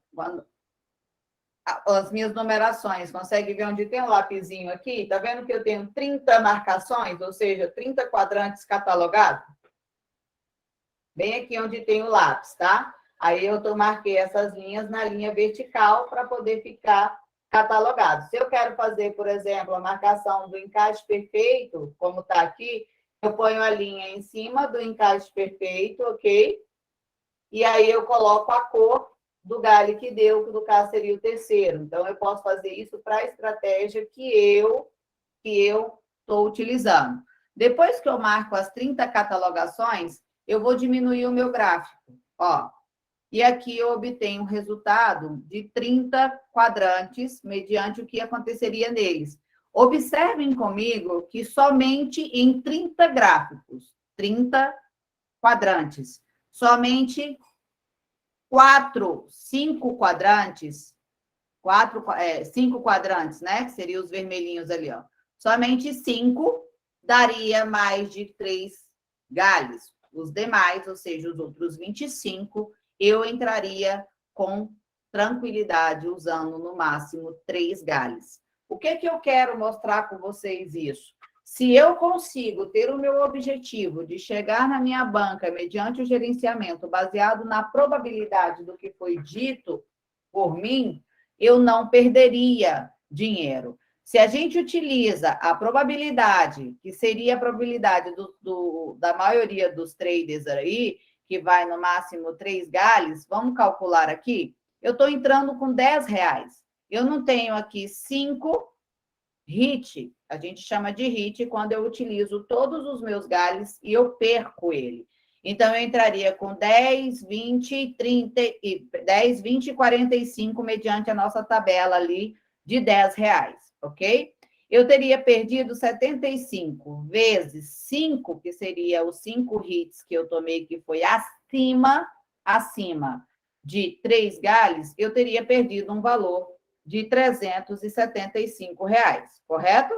as minhas numerações. Consegue ver onde tem um lapisinho aqui? Tá vendo que eu tenho 30 marcações, ou seja, 30 quadrantes catalogados? Bem aqui onde tem o lápis, tá? Aí eu marquei essas linhas na linha vertical para poder ficar catalogado. Se eu quero fazer, por exemplo, a marcação do encaixe perfeito, como está aqui, eu ponho a linha em cima do encaixe perfeito, ok? E aí eu coloco a cor do galho que deu, que no caso seria o terceiro. Então, eu posso fazer isso para a estratégia que eu estou utilizando. Depois que eu marco as 30 catalogações, eu vou diminuir o meu gráfico, ó. E aqui eu obtenho um resultado de 30 quadrantes, mediante o que aconteceria neles. Observem comigo que somente em 30 gráficos, 30 quadrantes, somente 5 quadrantes, 5 quadrantes, né? Que seriam os vermelhinhos ali, ó. Somente 5 daria mais de 3 galhos. Os demais, ou seja, os outros 25, eu entraria com tranquilidade, usando no máximo 3 galhos. O que eu quero mostrar com vocês isso? Se eu consigo ter o meu objetivo de chegar na minha banca mediante o gerenciamento baseado na probabilidade do que foi dito por mim, eu não perderia dinheiro. Se a gente utiliza a probabilidade, que seria a probabilidade da maioria dos traders aí, que vai no máximo 3 galhos, vamos calcular aqui. Eu estou entrando com R$10. Eu não tenho aqui 5 hit, a gente chama de hit quando eu utilizo todos os meus galhos e eu perco ele. Então, eu entraria com 10, 20, 30, 10, 20 e 45, mediante a nossa tabela ali de R$10, ok? Eu teria perdido 75 vezes 5, que seria os 5 hits que eu tomei, que foi acima de 3 galhos, eu teria perdido um valor de R$375, correto?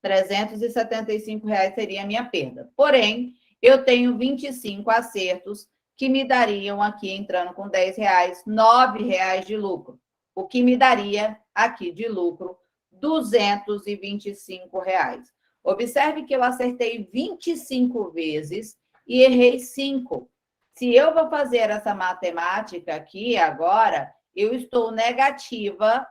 R$375 seria a minha perda. Porém, eu tenho 25 acertos que me dariam aqui, entrando com R$10, R$9 de lucro. O que me daria aqui de lucro R$225. Observe que eu acertei 25 vezes e errei 5. Se eu vou fazer essa matemática aqui agora, eu estou negativa,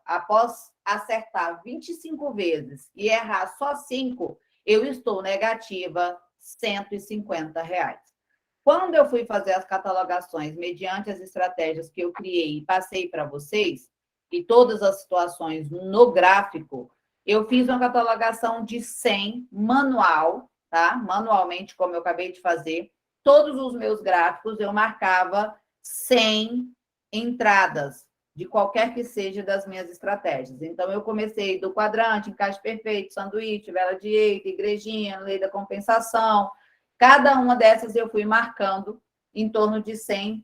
após acertar 25 vezes e errar só 5, eu estou negativa R$150. Quando eu fui fazer as catalogações mediante as estratégias que eu criei e passei para vocês, e todas as situações no gráfico, eu fiz uma catalogação de 100 manual, tá? Manualmente, como eu acabei de fazer. Todos os meus gráficos eu marcava 100 entradas, de qualquer que seja das minhas estratégias. Então, eu comecei do quadrante, encaixe perfeito, sanduíche, vela direita, igrejinha, lei da compensação. Cada uma dessas eu fui marcando em torno de 100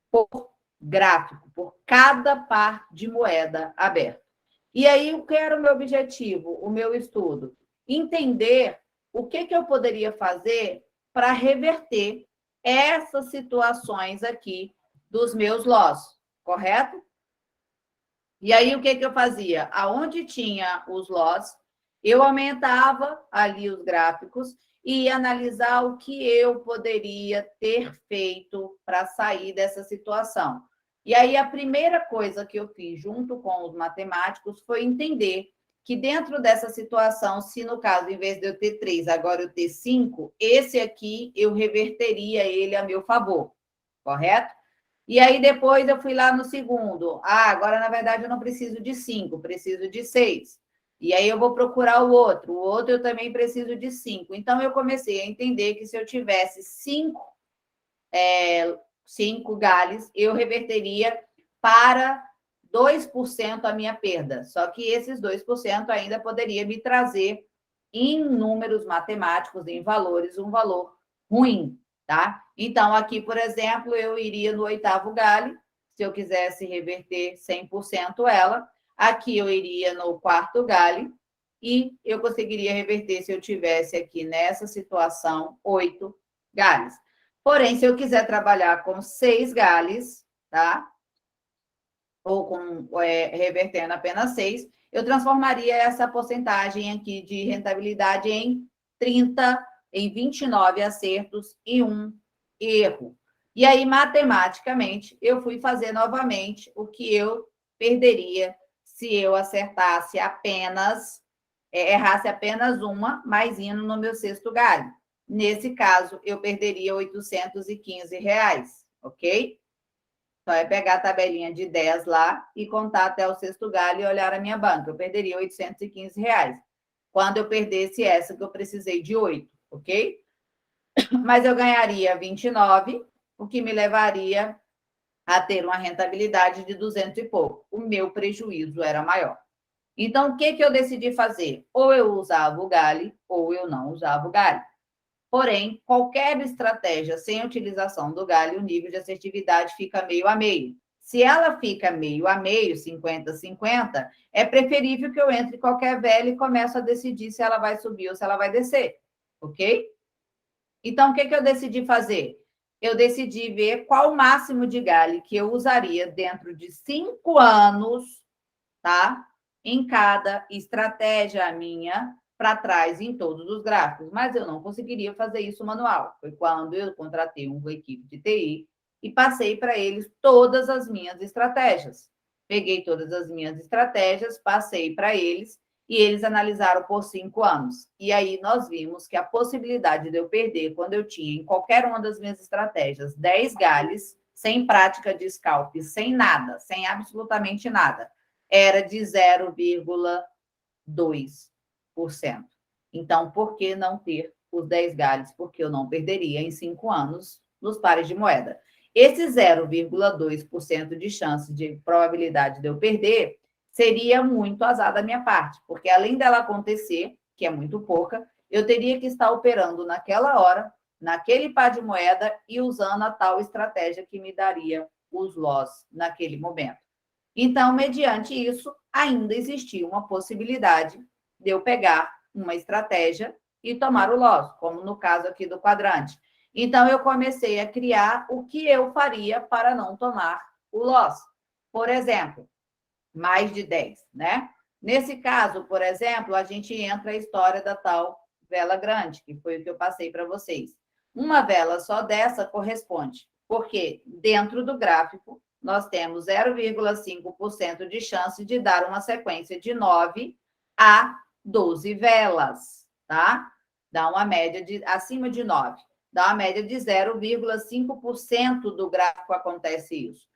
por gráfico, por cada par de moeda aberta. E aí, o que era o meu objetivo, o meu estudo? Entender o que eu poderia fazer para reverter essas situações aqui dos meus loss, correto? E aí, o que eu fazia? Aonde tinha os loss, eu aumentava ali os gráficos e ia analisar o que eu poderia ter feito para sair dessa situação. E aí, a primeira coisa que eu fiz junto com os matemáticos foi entender que dentro dessa situação, se no caso, em vez de eu ter 3, agora eu ter 5, esse aqui eu reverteria ele a meu favor, correto? E aí, depois eu fui lá no segundo. Agora, na verdade, eu não preciso de 5, preciso de 6. E aí, eu vou procurar o outro. O outro eu também preciso de 5. Então, eu comecei a entender que se eu tivesse 5 galhos, eu reverteria para 2% a minha perda. Só que esses 2% ainda poderia me trazer, em números matemáticos, em valores, um valor ruim, tá? Então, aqui, por exemplo, eu iria no 8º galho, se eu quisesse reverter 100% ela. Aqui eu iria no 4º galho e eu conseguiria reverter, se eu tivesse aqui nessa situação, 8 galhos. Porém, se eu quiser trabalhar com 6 galhos, tá? Ou revertendo apenas 6, eu transformaria essa porcentagem aqui de rentabilidade em 30, em 29 acertos e 1 erro. E aí, matematicamente, eu fui fazer novamente o que eu perderia se eu acertasse apenas, errasse apenas uma, mas indo no meu 6º galho. Nesse caso, eu perderia R$815, ok? Então, é pegar a tabelinha de 10 lá e contar até o 6º galho e olhar a minha banca. Eu perderia R$815. Quando eu perdesse essa, que eu precisei de 8, ok? Mas eu ganharia 29, o que me levaria a ter uma rentabilidade de 200 e pouco. O meu prejuízo era maior. Então, o que eu decidi fazer? Ou eu usava o galho, ou eu não usava o galho. Porém, qualquer estratégia sem utilização do galho, o nível de assertividade fica meio a meio. Se ela fica meio a meio, 50-50, é preferível que eu entre qualquer vela e comece a decidir se ela vai subir ou se ela vai descer, ok? Então, o que eu decidi fazer? Eu decidi ver qual o máximo de galho que eu usaria dentro de 5 anos, tá? Em cada estratégia minha, para trás em todos os gráficos, mas eu não conseguiria fazer isso manual. Foi quando eu contratei uma equipe de TI e passei para eles todas as minhas estratégias. Peguei todas as minhas estratégias, passei para eles, e eles analisaram por 5 anos. E aí nós vimos que a possibilidade de eu perder, quando eu tinha em qualquer uma das minhas estratégias 10 galhos, sem prática de scalp, sem nada, sem absolutamente nada, era de 0,2%. Então, por que não ter os 10 galhos? Porque eu não perderia em 5 anos nos pares de moeda. Esse 0,2% de chance de probabilidade de eu perder seria muito azar da minha parte, porque além dela acontecer, que é muito pouca, eu teria que estar operando naquela hora, naquele par de moeda e usando a tal estratégia que me daria os loss naquele momento. Então, mediante isso, ainda existia uma possibilidade de eu pegar uma estratégia e tomar o loss, como no caso aqui do quadrante. Então, eu comecei a criar o que eu faria para não tomar o loss. Por exemplo, mais de 10, né? Nesse caso, por exemplo, a gente entra a história da tal vela grande, que foi o que eu passei para vocês. Uma vela só dessa corresponde, porque dentro do gráfico nós temos 0,5% de chance de dar uma sequência de 9 a 12 velas, tá? Dá uma média de acima de 9. Dá uma média de 0,5% do gráfico acontece isso.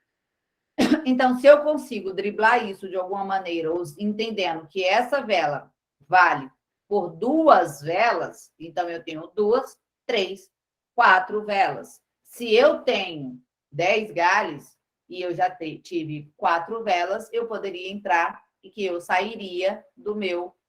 Então, se eu consigo driblar isso de alguma maneira, entendendo que essa vela vale por 2 velas, então eu tenho 2, 3, 4 velas. Se eu tenho 10 galhos e eu já tive 4 velas, eu poderia entrar e que eu sairia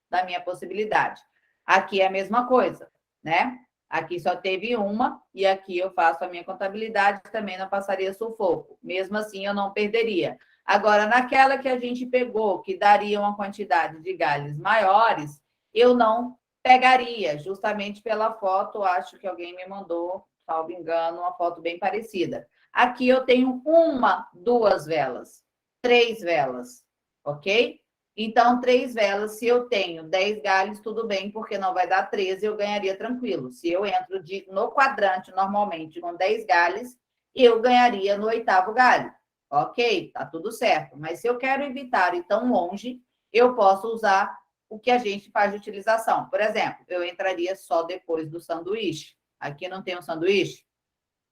da minha possibilidade. Aqui é a mesma coisa, né? Aqui só teve uma, e aqui eu faço a minha contabilidade, também não passaria sufoco. Mesmo assim, eu não perderia. Agora, naquela que a gente pegou, que daria uma quantidade de galhos maiores, eu não pegaria, justamente pela foto, acho que alguém me mandou, salvo engano, uma foto bem parecida. Aqui eu tenho 1, 2 velas, 3 velas, ok? Então, 3 velas, se eu tenho 10 galhos, tudo bem, porque não vai dar 13, eu ganharia tranquilo. Se eu entro no quadrante, normalmente, com 10 galhos, eu ganharia no 8º galho. Ok, tá tudo certo. Mas se eu quero evitar ir tão longe, eu posso usar o que a gente faz de utilização. Por exemplo, eu entraria só depois do sanduíche. Aqui não tem um sanduíche,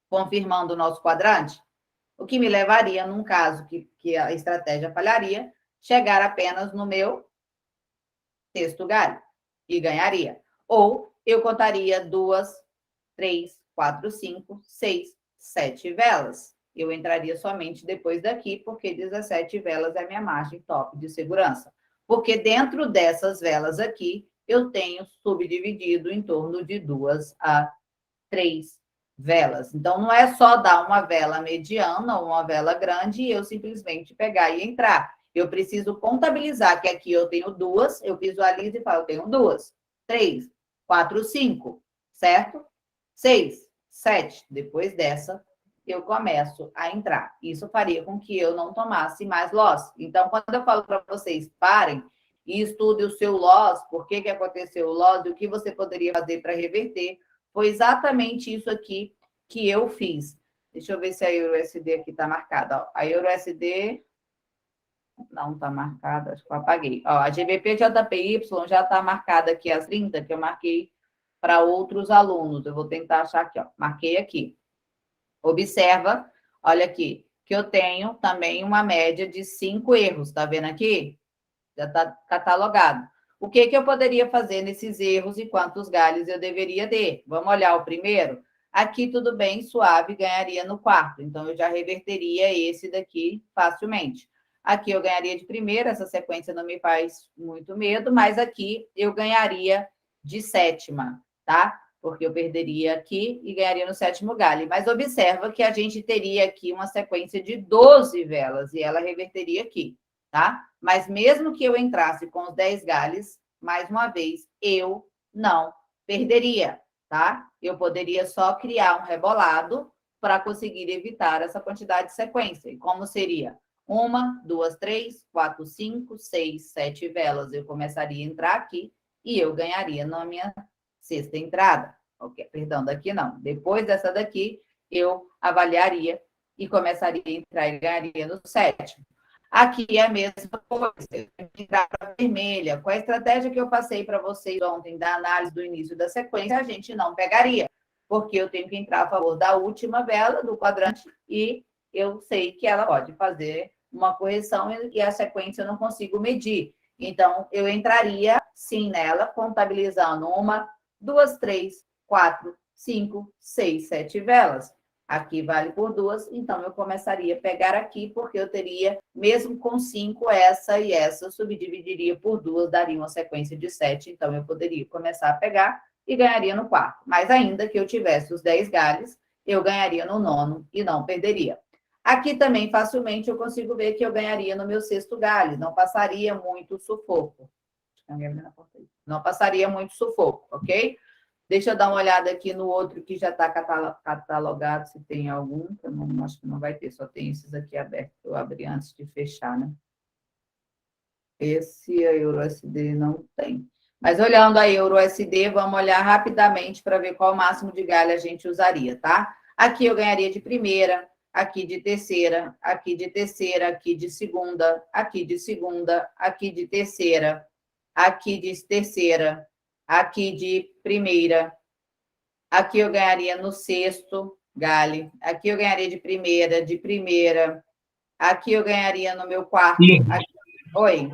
confirmando o nosso quadrante. O que me levaria, num caso que a estratégia falharia, chegar apenas no meu 6º galho e ganharia. Ou eu contaria 2, 3, 4, 5, 6, 7 velas. Eu entraria somente depois daqui, porque 17 velas é a minha margem top de segurança. Porque dentro dessas velas aqui, eu tenho subdividido em torno de 2 a 3 velas. Então, não é só dar uma vela mediana ou uma vela grande e eu simplesmente pegar e entrar. Eu preciso contabilizar que aqui eu tenho 2, eu visualizo e falo, eu tenho 2, 3, 4, 5, certo? 6, 7. Depois dessa, eu começo a entrar. Isso faria com que eu não tomasse mais loss. Então, quando eu falo para vocês, parem e estudem o seu loss, por que aconteceu o loss e o que você poderia fazer para reverter, foi exatamente isso aqui que eu fiz. Deixa eu ver se a EURUSD aqui está marcada. A EURUSD não está marcada, acho que eu apaguei. Ó, a GBP JPY já está marcada aqui as 30, que eu marquei para outros alunos. Eu vou tentar achar aqui, ó. Marquei aqui. Observa, olha aqui, que eu tenho também uma média de 5 erros. Está vendo aqui? Já está catalogado. O que eu poderia fazer nesses erros e quantos galhos eu deveria ter? Vamos olhar o primeiro? Aqui, tudo bem, suave, ganharia no 4º. Então, eu já reverteria esse daqui facilmente. Aqui eu ganharia de primeira, essa sequência não me faz muito medo, mas aqui eu ganharia de 7ª, tá? Porque eu perderia aqui e ganharia no 7º galho. Mas observa que a gente teria aqui uma sequência de 12 velas e ela reverteria aqui, tá? Mas mesmo que eu entrasse com os 10 galhos, mais uma vez, eu não perderia, tá? Eu poderia só criar um rebolado para conseguir evitar essa quantidade de sequência. E como seria? 1, 2, 3, 4, 5, 6, 7 velas. Eu começaria a entrar aqui e eu ganharia na minha 6ª entrada. Okay, perdão, daqui não. Depois dessa daqui, eu avaliaria e começaria a entrar e ganharia no 7º. Aqui é a mesma coisa, entrar para vermelha. Com a estratégia que eu passei para vocês ontem da análise do início da sequência, a gente não pegaria, porque eu tenho que entrar a favor da última vela do quadrante e eu sei que ela pode fazer uma correção e a sequência eu não consigo medir. Então, eu entraria sim nela, contabilizando 1, 2, 3, 4, 5, 6, 7 velas. Aqui vale por 2, então eu começaria a pegar aqui, porque eu teria, mesmo com 5, essa e essa, subdividiria por 2, daria uma sequência de 7, então eu poderia começar a pegar e ganharia no quarto. Mas ainda que eu tivesse os 10 galhos, eu ganharia no nono e não perderia. Aqui também, facilmente, eu consigo ver que eu ganharia no meu sexto galho, não passaria muito sufoco. Não passaria muito sufoco, ok? Deixa eu dar uma olhada aqui no outro que já está catalogado, se tem algum, que eu não, acho que não vai ter, só tem esses aqui abertos, que eu abri antes de fechar, né? Esse a EURUSD não tem. Mas olhando a EURUSD, vamos olhar rapidamente para ver qual o máximo de galho a gente usaria, tá? Aqui eu ganharia de primeira, aqui de terceira, aqui de terceira, aqui de segunda, aqui de segunda, aqui de terceira, aqui de terceira, aqui de primeira, aqui eu ganharia no sexto galho, aqui eu ganharia de primeira, aqui eu ganharia no meu quarto. Aqui... Oi?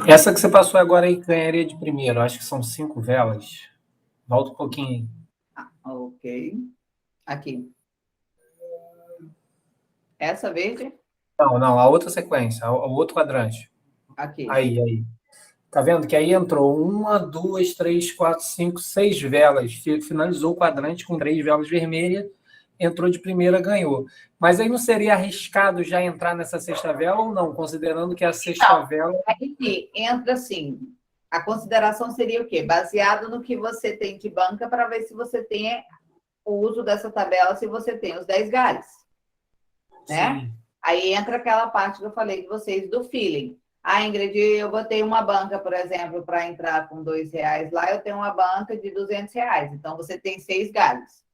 Essa que você passou agora aí, ganharia de primeiro, acho que são 5 velas. Volta um pouquinho aí. Ok. Aqui. Essa verde? Não, a outra sequência, o outro quadrante. Aqui. Aí. Tá vendo que aí entrou 1, 2, 3, 4, 5, 6 velas. Finalizou o quadrante com 3 velas vermelhas, entrou de primeira, ganhou. Mas aí não seria arriscado já entrar nessa sexta vela ou não? Considerando que a sexta vela... Aí entra assim, a consideração seria o quê? Baseado no que você tem de banca para ver se você tem o uso dessa tabela, se você tem os 10 galhos. Né? Sim. Aí entra aquela parte que eu falei de vocês do feeling. Ah, Ingrid, eu botei uma banca, por exemplo, para entrar com R$2 lá, eu tenho uma banca de R$200. Então, você tem 6 galhos.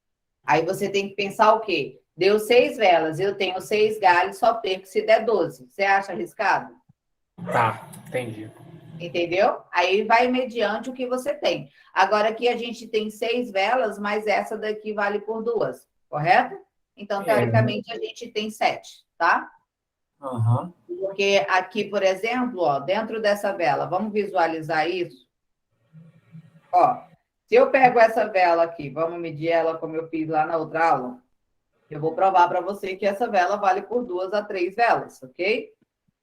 Aí você tem que pensar o quê? Deu 6 velas, eu tenho 6 galhos, só perco se der 12. Você acha arriscado? Tá, entendi. Entendeu? Aí vai mediante o que você tem. Agora aqui a gente tem 6 velas, mas essa daqui vale por 2, correto? Então, teoricamente, a gente tem 7, tá? Uhum. Porque aqui, por exemplo, ó, dentro dessa vela, vamos visualizar isso? Ó, se eu pego essa vela aqui, vamos medir ela como eu fiz lá na outra aula, eu vou provar para você que essa vela vale por 2 a 3 velas, ok?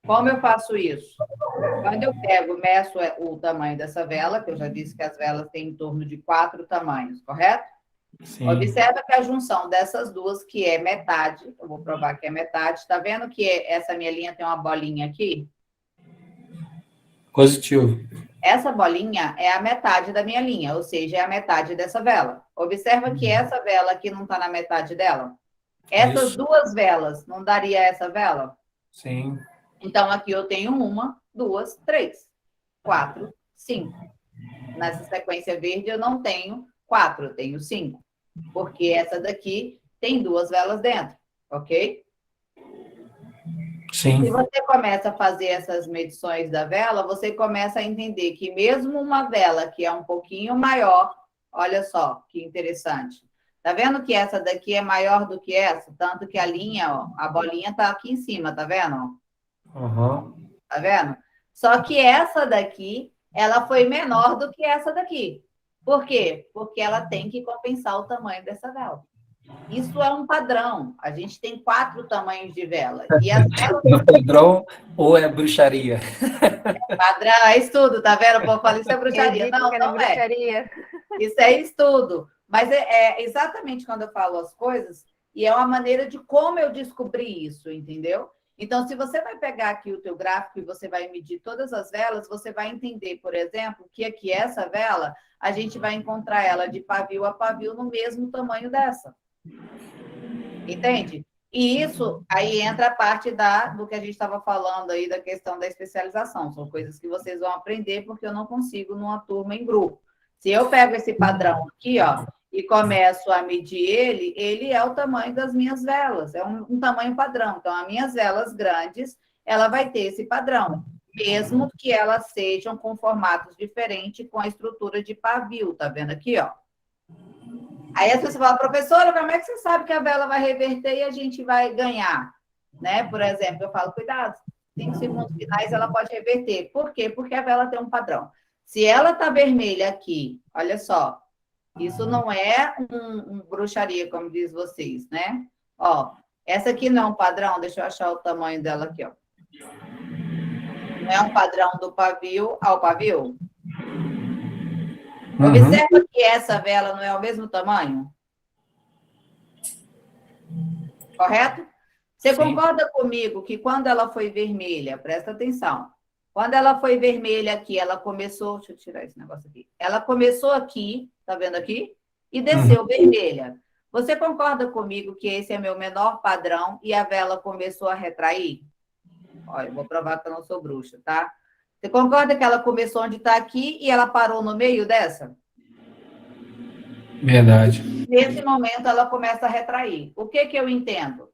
Como eu faço isso? Quando eu pego, meço o tamanho dessa vela, que eu já disse que as velas têm em torno de 4 tamanhos, correto? Sim. Observa que a junção dessas duas, que é metade, eu vou provar que é metade, está vendo que essa minha linha tem uma bolinha aqui? Positivo. Essa bolinha é a metade da minha linha, ou seja, é a metade dessa vela. Observa que essa vela aqui não está na metade dela. Essas duas velas, não daria essa vela? Sim. Então, aqui eu tenho 1, 2, 3, 4, 5. Nessa sequência verde eu não tenho 4, eu tenho 5. Porque essa daqui tem 2 velas dentro, ok? Sim. Se você começa a fazer essas medições da vela, você começa a entender que mesmo uma vela que é um pouquinho maior, olha só que interessante. Tá vendo que essa daqui é maior do que essa? Tanto que a linha, ó, a bolinha tá aqui em cima, tá vendo? Uhum. Tá vendo? Só que essa daqui, ela foi menor do que essa daqui. Por quê? Porque ela tem que compensar o tamanho dessa vela. Isso é um padrão. A gente tem 4 tamanhos de vela. E as velas... É padrão ou é bruxaria? É padrão, é estudo, tá vendo? O povo fala, isso é bruxaria. Não, não é. Bruxaria. Isso é estudo. Mas é exatamente quando eu falo as coisas, e é uma maneira de como eu descobri isso, entendeu? Então, se você vai pegar aqui o teu gráfico e você vai medir todas as velas, você vai entender, por exemplo, que aqui essa vela, a gente vai encontrar ela de pavio a pavio no mesmo tamanho dessa. Entende? E isso, aí entra a parte do que a gente estava falando aí, da questão da especialização. São coisas que vocês vão aprender, porque eu não consigo numa turma em grupo. Se eu pego esse padrão aqui, ó, e começo a medir ele é o tamanho das minhas velas, é um tamanho padrão. Então, as minhas velas grandes, ela vai ter esse padrão, mesmo que elas sejam com formatos diferentes, com a estrutura de pavio, tá vendo aqui, ó? Aí as pessoas falam, professora, como é que você sabe que a vela vai reverter e a gente vai ganhar? Né? Por exemplo, eu falo, cuidado, 5 segundos finais ela pode reverter. Por quê? Porque a vela tem um padrão. Se ela tá vermelha aqui, olha só, isso não é um bruxaria, como diz vocês, né? Ó, essa aqui não é um padrão, deixa eu achar o tamanho dela aqui, ó. Não é um padrão do pavio ao pavio? Observa que essa vela não é o mesmo tamanho? Correto? Você concorda comigo que quando ela foi vermelha, presta atenção, quando ela foi vermelha aqui, ela começou, deixa eu tirar esse negócio aqui, ela começou aqui, tá vendo aqui? E desceu vermelha. Você concorda comigo que esse é meu menor padrão e a vela começou a retrair? Olha, eu vou provar que eu não sou bruxa, tá? Você concorda que ela começou onde está aqui e ela parou no meio dessa? Verdade. Nesse momento, ela começa a retrair. O que eu entendo?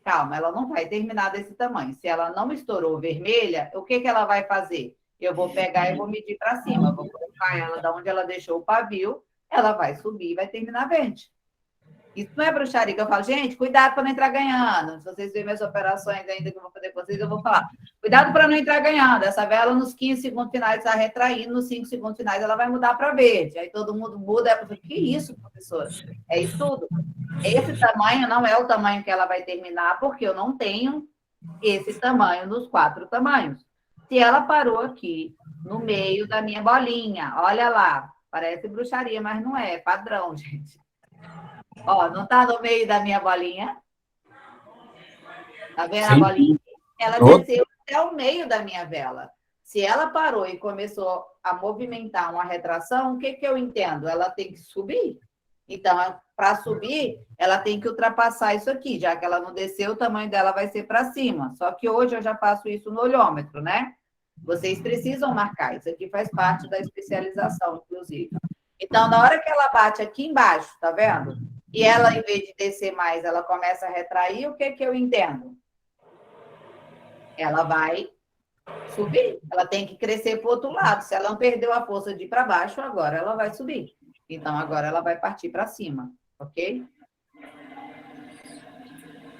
Calma, ela não vai terminar desse tamanho. Se ela não estourou vermelha, o que ela vai fazer? Eu vou pegar e vou medir para cima. Vou colocar ela da onde ela deixou o pavio, ela vai subir e vai terminar verde. Isso não é bruxaria, que eu falo, gente, cuidado para não entrar ganhando. Se vocês verem minhas operações ainda que eu vou fazer com vocês, eu vou falar. Cuidado para não entrar ganhando. Essa vela, nos 15 segundos finais, está retraindo, nos 5 segundos finais, ela vai mudar para verde. Aí todo mundo muda. É porque, que isso, professora? É estudo. Esse tamanho não é o tamanho que ela vai terminar, porque eu não tenho esse tamanho nos 4 tamanhos. Se ela parou aqui, no meio da minha bolinha, olha lá, parece bruxaria, mas não é padrão, gente. Ó, não está no meio da minha bolinha? Tá vendo a bolinha? Ela desceu até o meio da minha vela. Se ela parou e começou a movimentar uma retração, o que eu entendo? Ela tem que subir. Então, para subir, ela tem que ultrapassar isso aqui. Já que ela não desceu, o tamanho dela vai ser para cima. Só que hoje eu já faço isso no olhômetro, né? Vocês precisam marcar. Isso aqui faz parte da especialização, inclusive. Então, na hora que ela bate aqui embaixo, tá vendo? E ela, em vez de descer mais, ela começa a retrair, o que eu entendo? Ela vai subir. Ela tem que crescer para o outro lado. Se ela não perdeu a força de ir para baixo, agora ela vai subir. Então, agora ela vai partir para cima, ok?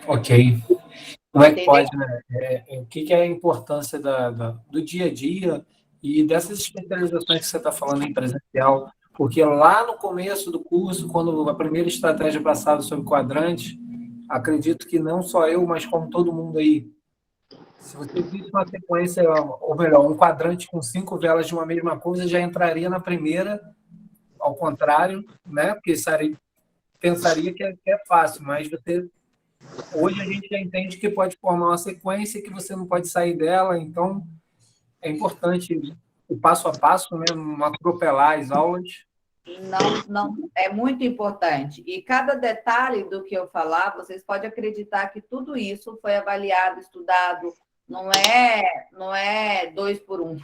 Ok. Como é que pode, né? O que é a importância do dia a dia e dessas especializações que você está falando em presencial? Porque lá no começo do curso, quando a primeira estratégia passada sobre quadrantes, acredito que não só eu, mas como todo mundo aí, se você visse uma sequência, ou melhor, um quadrante com 5 velas de uma mesma coisa, já entraria na primeira, ao contrário, né? Porque pensaria que é fácil, mas hoje a gente já entende que pode formar uma sequência que você não pode sair dela, então é importante o passo a passo, né? Não atropelar as aulas. Não, é muito importante. E cada detalhe do que eu falar, vocês podem acreditar que tudo isso foi avaliado, estudado, não é 2 por 1.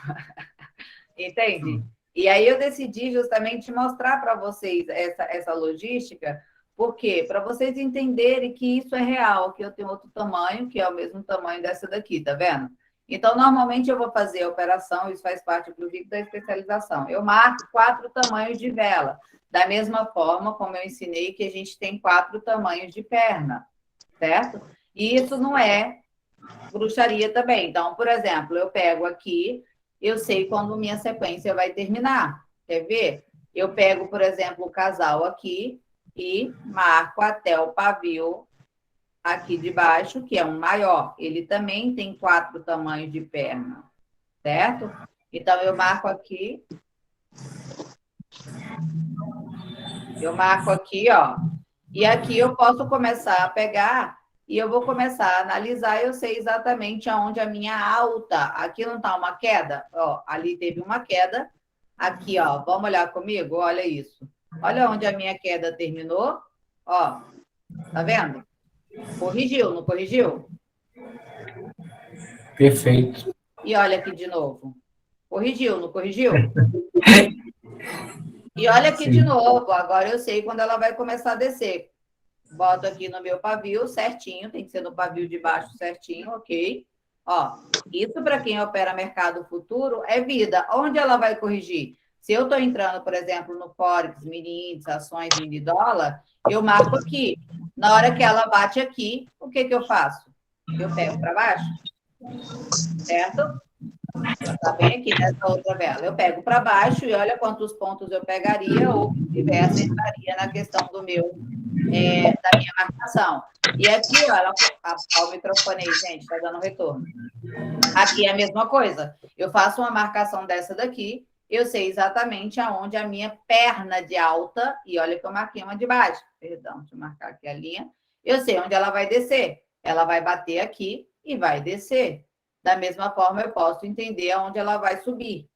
Entende? E aí eu decidi justamente mostrar para vocês essa logística, porque para vocês entenderem que isso é real, que eu tenho outro tamanho, que é o mesmo tamanho dessa daqui, tá vendo? Então, normalmente eu vou fazer a operação, isso faz parte, inclusive, da especialização. Eu marco 4 tamanhos de vela, da mesma forma como eu ensinei que a gente tem 4 tamanhos de perna, certo? E isso não é bruxaria também. Então, por exemplo, eu pego aqui, eu sei quando minha sequência vai terminar. Quer ver? Eu pego, por exemplo, o casal aqui e marco até o pavio aqui de baixo, que é um maior. Ele também tem 4 tamanhos de perna, certo? Então, eu marco aqui. Eu marco aqui, ó. E aqui eu posso começar a pegar e eu vou começar a analisar. Eu sei exatamente aonde a minha alta. Aqui não tá uma queda? Ó, ali teve uma queda. Aqui, ó. Vamos olhar comigo? Olha isso. Olha onde a minha queda terminou. Ó. Tá vendo? Corrigiu, não corrigiu? Perfeito. E olha aqui de novo. Corrigiu, não corrigiu? E olha aqui de novo. Agora eu sei quando ela vai começar a descer. Boto aqui no meu pavio certinho. Tem que ser no pavio de baixo certinho, ok? Ó, isso para quem opera mercado futuro é vida. Onde ela vai corrigir? Se eu estou entrando, por exemplo, no Forex, mini índice, ações, mini dólar, eu marco aqui. Na hora que ela bate aqui, o que eu faço? Eu pego para baixo, certo? Tá bem aqui nessa outra vela. Eu pego para baixo e olha quantos pontos eu pegaria ou vice-versa entraria na questão do meu, da minha marcação. E aqui, ó, o microfone aí, gente, tá dando retorno. Aqui é a mesma coisa. Eu faço uma marcação dessa daqui, eu sei exatamente aonde a minha perna de alta, e olha que eu marquei uma de baixo, perdão, deixa eu marcar aqui a linha, eu sei onde ela vai descer. Ela vai bater aqui e vai descer. Da mesma forma, eu posso entender aonde ela vai subir.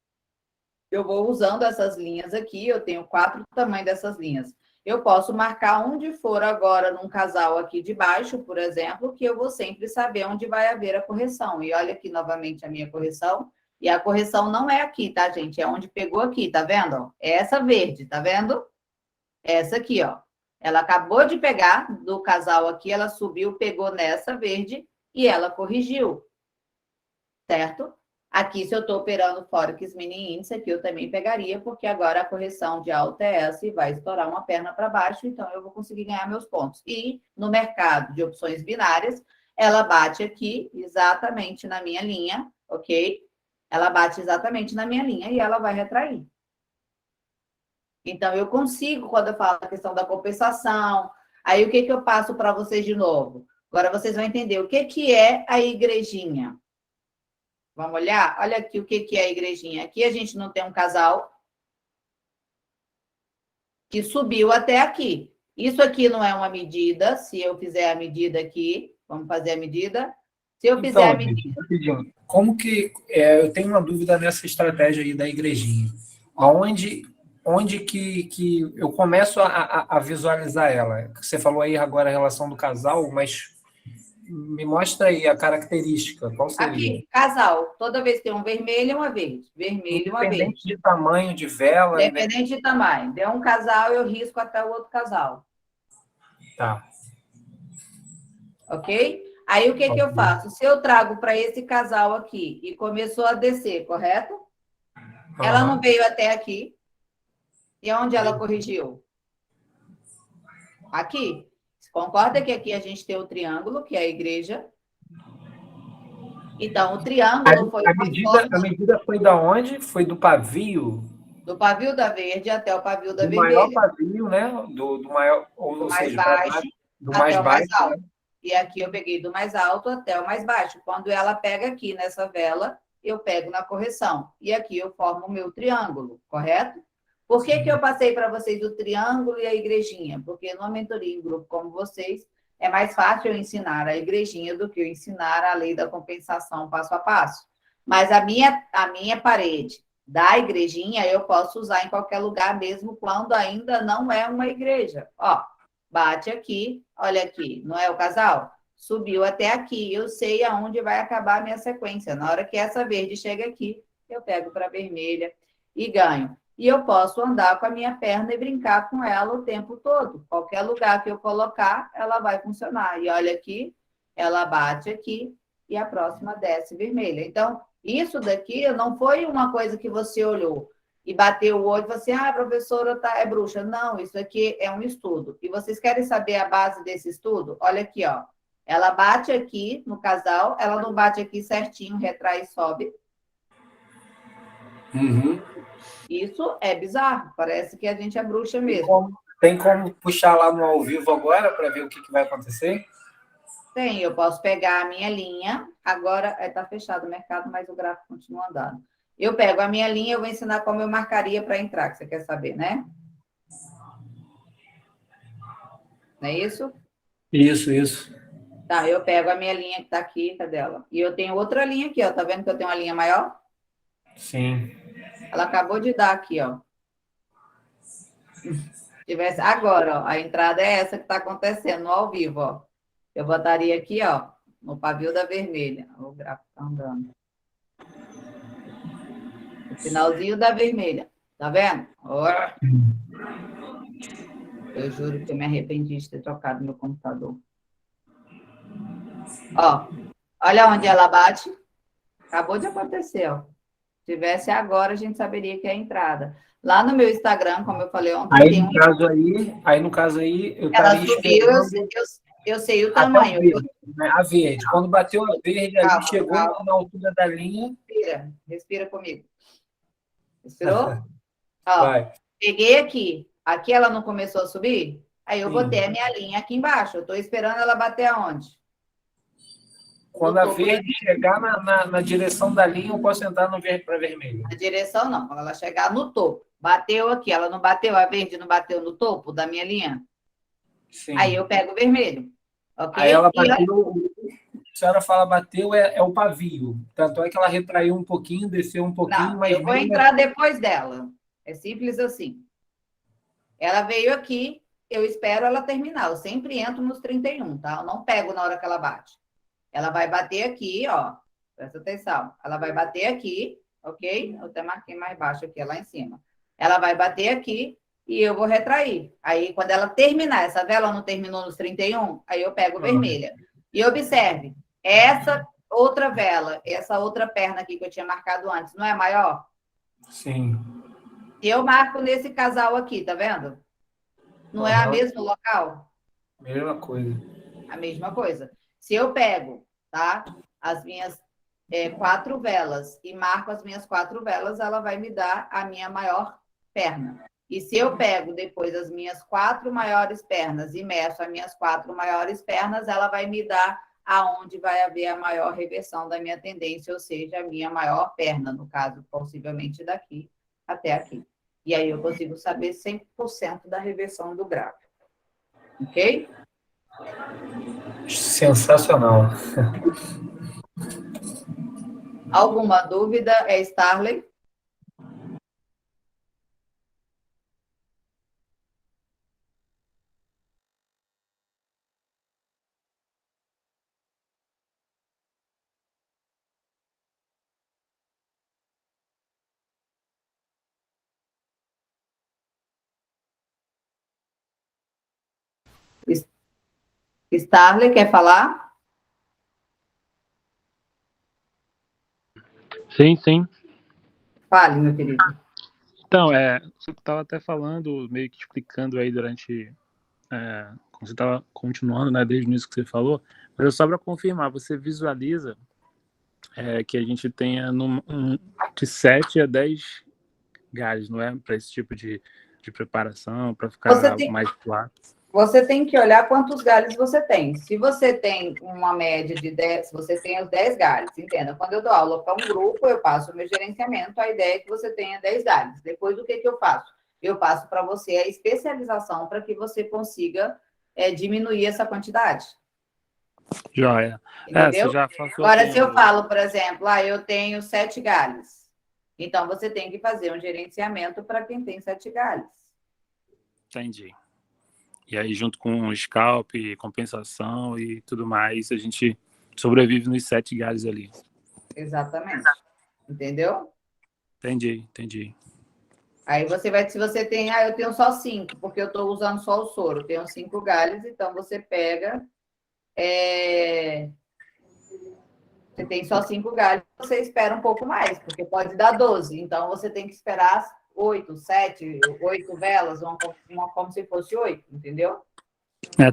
Eu vou usando essas linhas aqui, eu tenho 4 tamanhos dessas linhas. Eu posso marcar onde for agora num casal aqui de baixo, por exemplo, que eu vou sempre saber onde vai haver a correção. E olha aqui novamente a minha correção. E a correção não é aqui, tá, gente? É onde pegou aqui, tá vendo? É essa verde, tá vendo? Essa aqui, ó. Ela acabou de pegar do casal aqui, ela subiu, pegou nessa verde e ela corrigiu. Certo? Aqui, se eu estou operando Forex mini índice, aqui eu também pegaria, porque agora a correção de alta é essa e vai estourar uma perna para baixo, então eu vou conseguir ganhar meus pontos. E no mercado de opções binárias, ela bate aqui exatamente na minha linha, ok? Ela bate exatamente na minha linha e ela vai retrair. Então, eu consigo, quando eu falo a questão da compensação, aí o que eu passo para vocês de novo? Agora vocês vão entender o que é a igrejinha. Vamos olhar? Olha aqui o que é a igrejinha. Aqui a gente não tem um casal que subiu até aqui. Isso aqui não é uma medida. Se eu fizer a medida aqui, vamos fazer a medida. Se eu fizer a medida... Como que... eu tenho uma dúvida nessa estratégia aí da igrejinha. Onde que eu começo a visualizar ela? Você falou aí agora a relação do casal, mas... Me mostra aí a característica, qual seria? Aqui, casal. Toda vez que tem um vermelho e uma verde. Vermelho e uma verde. Independente de tamanho de vela. Independente de tamanho. Deu um casal, eu risco até o outro casal. Tá. Ok? Aí, o que eu faço? Se eu trago para esse casal aqui e começou a descer, correto? Ela não veio até aqui. E onde ela corrigiu? Aqui. Concorda que aqui a gente tem o triângulo, que é a igreja? Então, o triângulo foi... A medida foi da onde? Foi do pavio? Do pavio da verde até o pavio da vermelha. Do maior pavio, né? Do maior... Do mais baixo até o mais alto. E aqui eu peguei do mais alto até o mais baixo. Quando ela pega aqui nessa vela, eu pego na correção. E aqui eu formo o meu triângulo, correto? Por que eu passei para vocês o triângulo e a igrejinha? Porque numa mentoria em grupo como vocês, é mais fácil eu ensinar a igrejinha do que eu ensinar a lei da compensação passo a passo. Mas a minha parede da igrejinha eu posso usar em qualquer lugar, mesmo quando ainda não é uma igreja. Ó, bate aqui, olha aqui, não é o casal? Subiu até aqui, eu sei aonde vai acabar a minha sequência. Na hora que essa verde chega aqui, eu pego para a vermelha e ganho. E eu posso andar com a minha perna e brincar com ela o tempo todo. Qualquer lugar que eu colocar, ela vai funcionar. E olha aqui, ela bate aqui e a próxima desce vermelha. Então, isso daqui não foi uma coisa que você olhou e bateu o olho e falou assim, a professora é bruxa. Não, isso aqui é um estudo. E vocês querem saber a base desse estudo? Olha aqui, ó. Ela bate aqui no casal, ela não bate aqui certinho, retrai e sobe. Uhum. Isso é bizarro, parece que a gente é bruxa mesmo. Tem como puxar lá no ao vivo agora para ver o que vai acontecer? Tem, eu posso pegar a minha linha, agora está fechado o mercado, mas o gráfico continua andando. Eu pego a minha linha, eu vou ensinar como eu marcaria para entrar, que você quer saber, né? Não é isso? Isso. Tá, eu pego a minha linha que está aqui, cadê ela? E eu tenho outra linha aqui, ó, tá vendo que eu tenho uma linha maior? Sim. Ela acabou de dar aqui, ó. Tivesse agora, ó, a entrada é essa que está acontecendo no ao vivo, ó. Eu botaria aqui, ó, no pavio da vermelha. O gráfico está andando. O finalzinho da vermelha. Tá vendo? Eu juro que eu me arrependi de ter trocado meu computador. Ó, olha onde ela bate. Acabou de acontecer, ó. Se tivesse agora, a gente saberia que é a entrada. Lá no meu Instagram, como eu falei ontem, Aí tem no caso aí, eu Ela estaria subiu, esperando eu sei o até o tamanho. verde, né? A verde. Quando bateu a verde, ali Calma, chegou calma. na altura da linha. Respira comigo. Respirou? Ó, Vai. peguei aqui. Aqui ela não começou a subir? Aí eu Sim. botei a minha linha aqui embaixo. Eu estou esperando ela bater aonde? Quando a verde chegar na direção da linha, eu posso entrar no verde para vermelho. Na direção, não. Quando ela chegar no topo. Bateu aqui. Ela não bateu, a verde não bateu no topo da minha linha? Sim. Aí eu pego o vermelho. Ok? Aí ela bateu. A senhora fala bateu, é o pavio. Tanto é que ela retraiu um pouquinho, desceu um pouquinho, Não, mas eu vou entrar depois dela. É simples assim. Ela veio aqui, eu espero ela terminar. Eu sempre entro nos 31, tá? Eu não pego na hora que ela bate. Ela vai bater aqui, ó. Presta atenção. Ela vai bater aqui, ok? Eu até marquei mais baixo aqui, lá em cima. Ela vai bater aqui e eu vou retrair. Aí, quando ela terminar, essa vela não terminou nos 31, aí eu pego vermelha. E observe, essa outra vela, essa outra perna aqui que eu tinha marcado antes, não é maior? Sim. E eu marco nesse casal aqui, tá vendo? Não é a mesmo local? Mesma coisa. A mesma coisa. Se eu pego, tá? As minhas 4 velas e marco as minhas 4 velas, ela vai me dar a minha maior perna. E se eu pego depois as minhas 4 maiores pernas e meço as minhas 4 maiores pernas, ela vai me dar aonde vai haver a maior reversão da minha tendência, ou seja, a minha maior perna, no caso, possivelmente daqui até aqui. E aí eu consigo saber 100% da reversão do gráfico. Ok? Sensacional. Alguma dúvida? É Starley? Starley, quer falar? Sim, sim. Fale, meu querido. Então, você estava até falando, meio que explicando aí durante, como você estava continuando, né, desde o início que você falou, mas só para confirmar, você visualiza que a gente tenha de 7 a 10 galhos, não é? Para esse tipo de preparação, para ficar mais claro. Você tem que olhar quantos galhos você tem. Se você tem uma média de 10, se você tem os 10 galhos, entenda, quando eu dou aula para um grupo, eu passo o meu gerenciamento, a ideia é que você tenha 10 galhos. Depois, o que eu faço? Eu passo para você a especialização para que você consiga diminuir essa quantidade. Joia. Entendeu? Você já Agora, se eu falo, por exemplo, eu tenho 7 galhos, então você tem que fazer um gerenciamento para quem tem 7 galhos. Entendi. E aí, junto com scalp, compensação e tudo mais, a gente sobrevive nos 7 galhos ali. Exatamente. Entendeu? Entendi. Aí você vai, se você tem, eu tenho só 5, porque eu estou usando só o soro, eu tenho 5 galhos, então você pega, você tem só 5 galhos, você espera um pouco mais, porque pode dar 12, então você tem que esperar 8, 7, 8 velas, uma como se fosse 8, entendeu?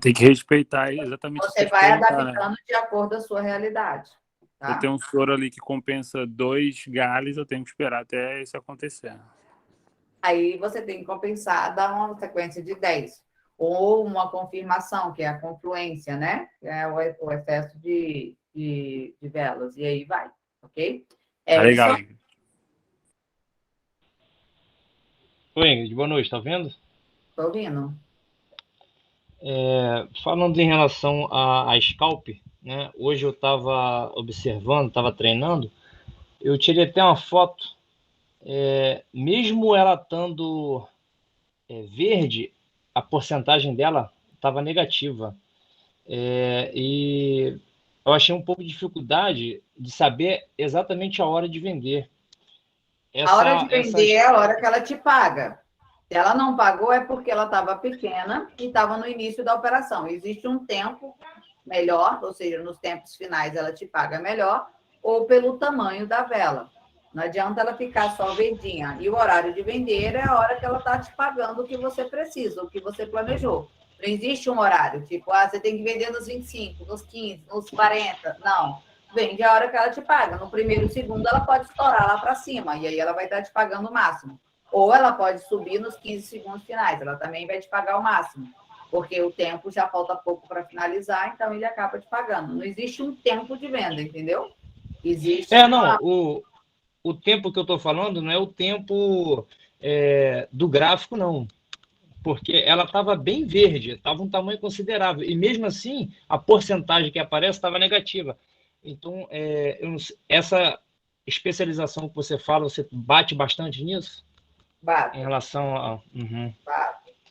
Tem que respeitar exatamente isso. Você vai adaptando de acordo com a sua realidade. Tá? Eu tenho um soro ali que compensa 2 galhos, eu tenho que esperar até isso acontecer. Aí você tem que compensar, dar uma sequência de 10. Ou uma confirmação, que é a confluência, né? Que é o excesso de velas. E aí vai, ok? Legal. Oi, Ingrid, boa noite, tá vendo? Estou ouvindo. Falando em relação à scalp, né? Hoje eu estava observando, estava treinando, eu tirei até uma foto, mesmo ela estando verde, a porcentagem dela estava negativa. E eu achei um pouco de dificuldade de saber exatamente a hora de vender. A hora de vender é a hora que ela te paga. Se ela não pagou, é porque ela estava pequena e estava no início da operação. Existe um tempo melhor, ou seja, nos tempos finais ela te paga melhor, ou pelo tamanho da vela. Não adianta ela ficar só verdinha. E o horário de vender é a hora que ela está te pagando o que você precisa, o que você planejou. Não existe um horário, tipo, você tem que vender nos 25, nos 15, nos 40. Não. Vende a hora que ela te paga. No primeiro segundo, ela pode estourar lá para cima, e aí ela vai estar te pagando o máximo. Ou ela pode subir nos 15 segundos finais, ela também vai te pagar o máximo. Porque o tempo já falta pouco para finalizar, então ele acaba te pagando. Não existe um tempo de venda, entendeu? Existe Não, o tempo que eu estou falando não é o tempo do gráfico, não. Porque ela estava bem verde, estava um tamanho considerável. E mesmo assim, a porcentagem que aparece estava negativa. Então, essa especialização que você fala, você bate bastante nisso? Bato. Em relação a...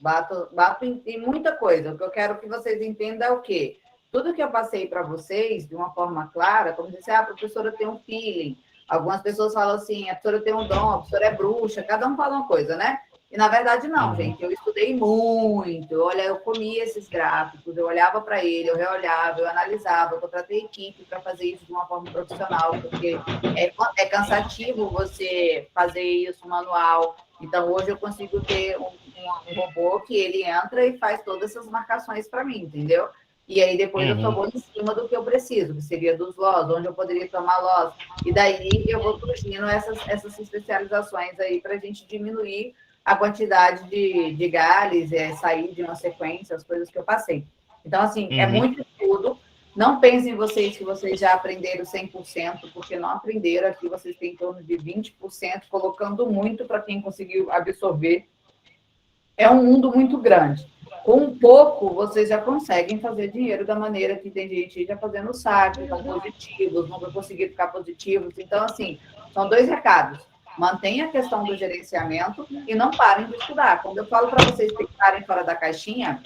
Bato em muita coisa. O que eu quero que vocês entendam é o quê? Tudo que eu passei para vocês, de uma forma clara, como dizer, a professora tem um feeling. Algumas pessoas falam assim, a professora tem um dom, a professora é bruxa, cada um fala uma coisa, né? E, na verdade, não, gente. Eu estudei muito. Olha, eu comia esses gráficos, eu olhava para ele, eu reolhava, eu analisava, eu contratei equipe para fazer isso de uma forma profissional, porque é cansativo você fazer isso manual. Então, hoje eu consigo ter um robô que ele entra e faz todas essas marcações para mim, entendeu? E aí depois eu só vou em cima do que eu preciso, que seria dos loss, onde eu poderia tomar loss. E daí eu vou surgindo essas especializações aí para a gente diminuir a quantidade de galhos, sair de uma sequência, as coisas que eu passei. Então, assim, é muito estudo. Não pensem vocês que vocês já aprenderam 100%, porque não aprenderam. Aqui vocês têm em torno de 20%, colocando muito para quem conseguiu absorver. É um mundo muito grande. Com pouco, vocês já conseguem fazer dinheiro da maneira que tem gente já fazendo saque, estão positivos, não vai conseguir ficar positivos. Então, assim, são 2 recados. Mantenha a questão do gerenciamento e não parem de estudar. Quando eu falo para vocês pensarem fora da caixinha,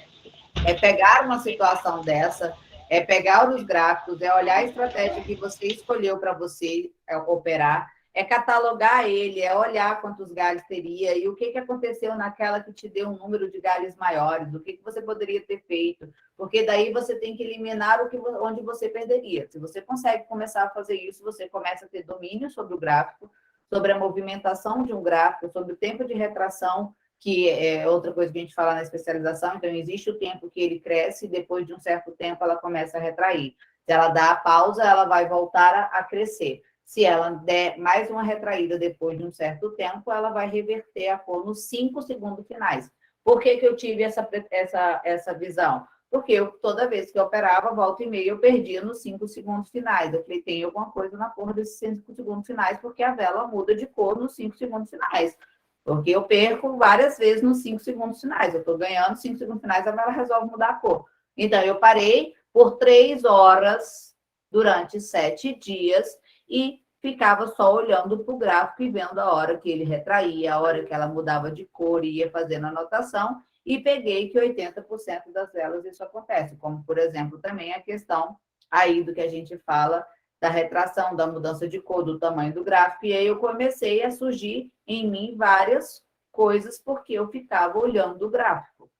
é pegar uma situação dessa, é pegar os gráficos, é olhar a estratégia que você escolheu para você operar, é catalogar ele, é olhar quantos galhos teria e o que aconteceu naquela que te deu um número de galhos maiores, o que você poderia ter feito, porque daí você tem que eliminar onde você perderia. Se você consegue começar a fazer isso, você começa a ter domínio sobre o gráfico, sobre a movimentação de um gráfico, sobre o tempo de retração, que é outra coisa que a gente fala na especialização. Então, existe o tempo que ele cresce e depois de um certo tempo ela começa a retrair. Se ela dá a pausa, ela vai voltar a crescer. Se ela der mais uma retraída depois de um certo tempo, ela vai reverter a cor nos 5 segundos finais. Por que eu tive essa visão? Porque toda vez que eu operava, volta e meia, eu perdia nos 5 segundos finais. Eu falei, tem alguma coisa na cor desses 5 segundos finais, porque a vela muda de cor nos 5 segundos finais. Porque eu perco várias vezes nos 5 segundos finais. Eu estou ganhando 5 segundos finais, a vela resolve mudar a cor. Então, eu parei por 3 horas durante 7 dias e ficava só olhando para o gráfico e vendo a hora que ele retraía, a hora que ela mudava de cor e ia fazendo anotação, e peguei que 80% das velas isso acontece, como, por exemplo, também a questão aí do que a gente fala da retração, da mudança de cor, do tamanho do gráfico, e aí eu comecei a surgir em mim várias coisas porque eu ficava olhando o gráfico,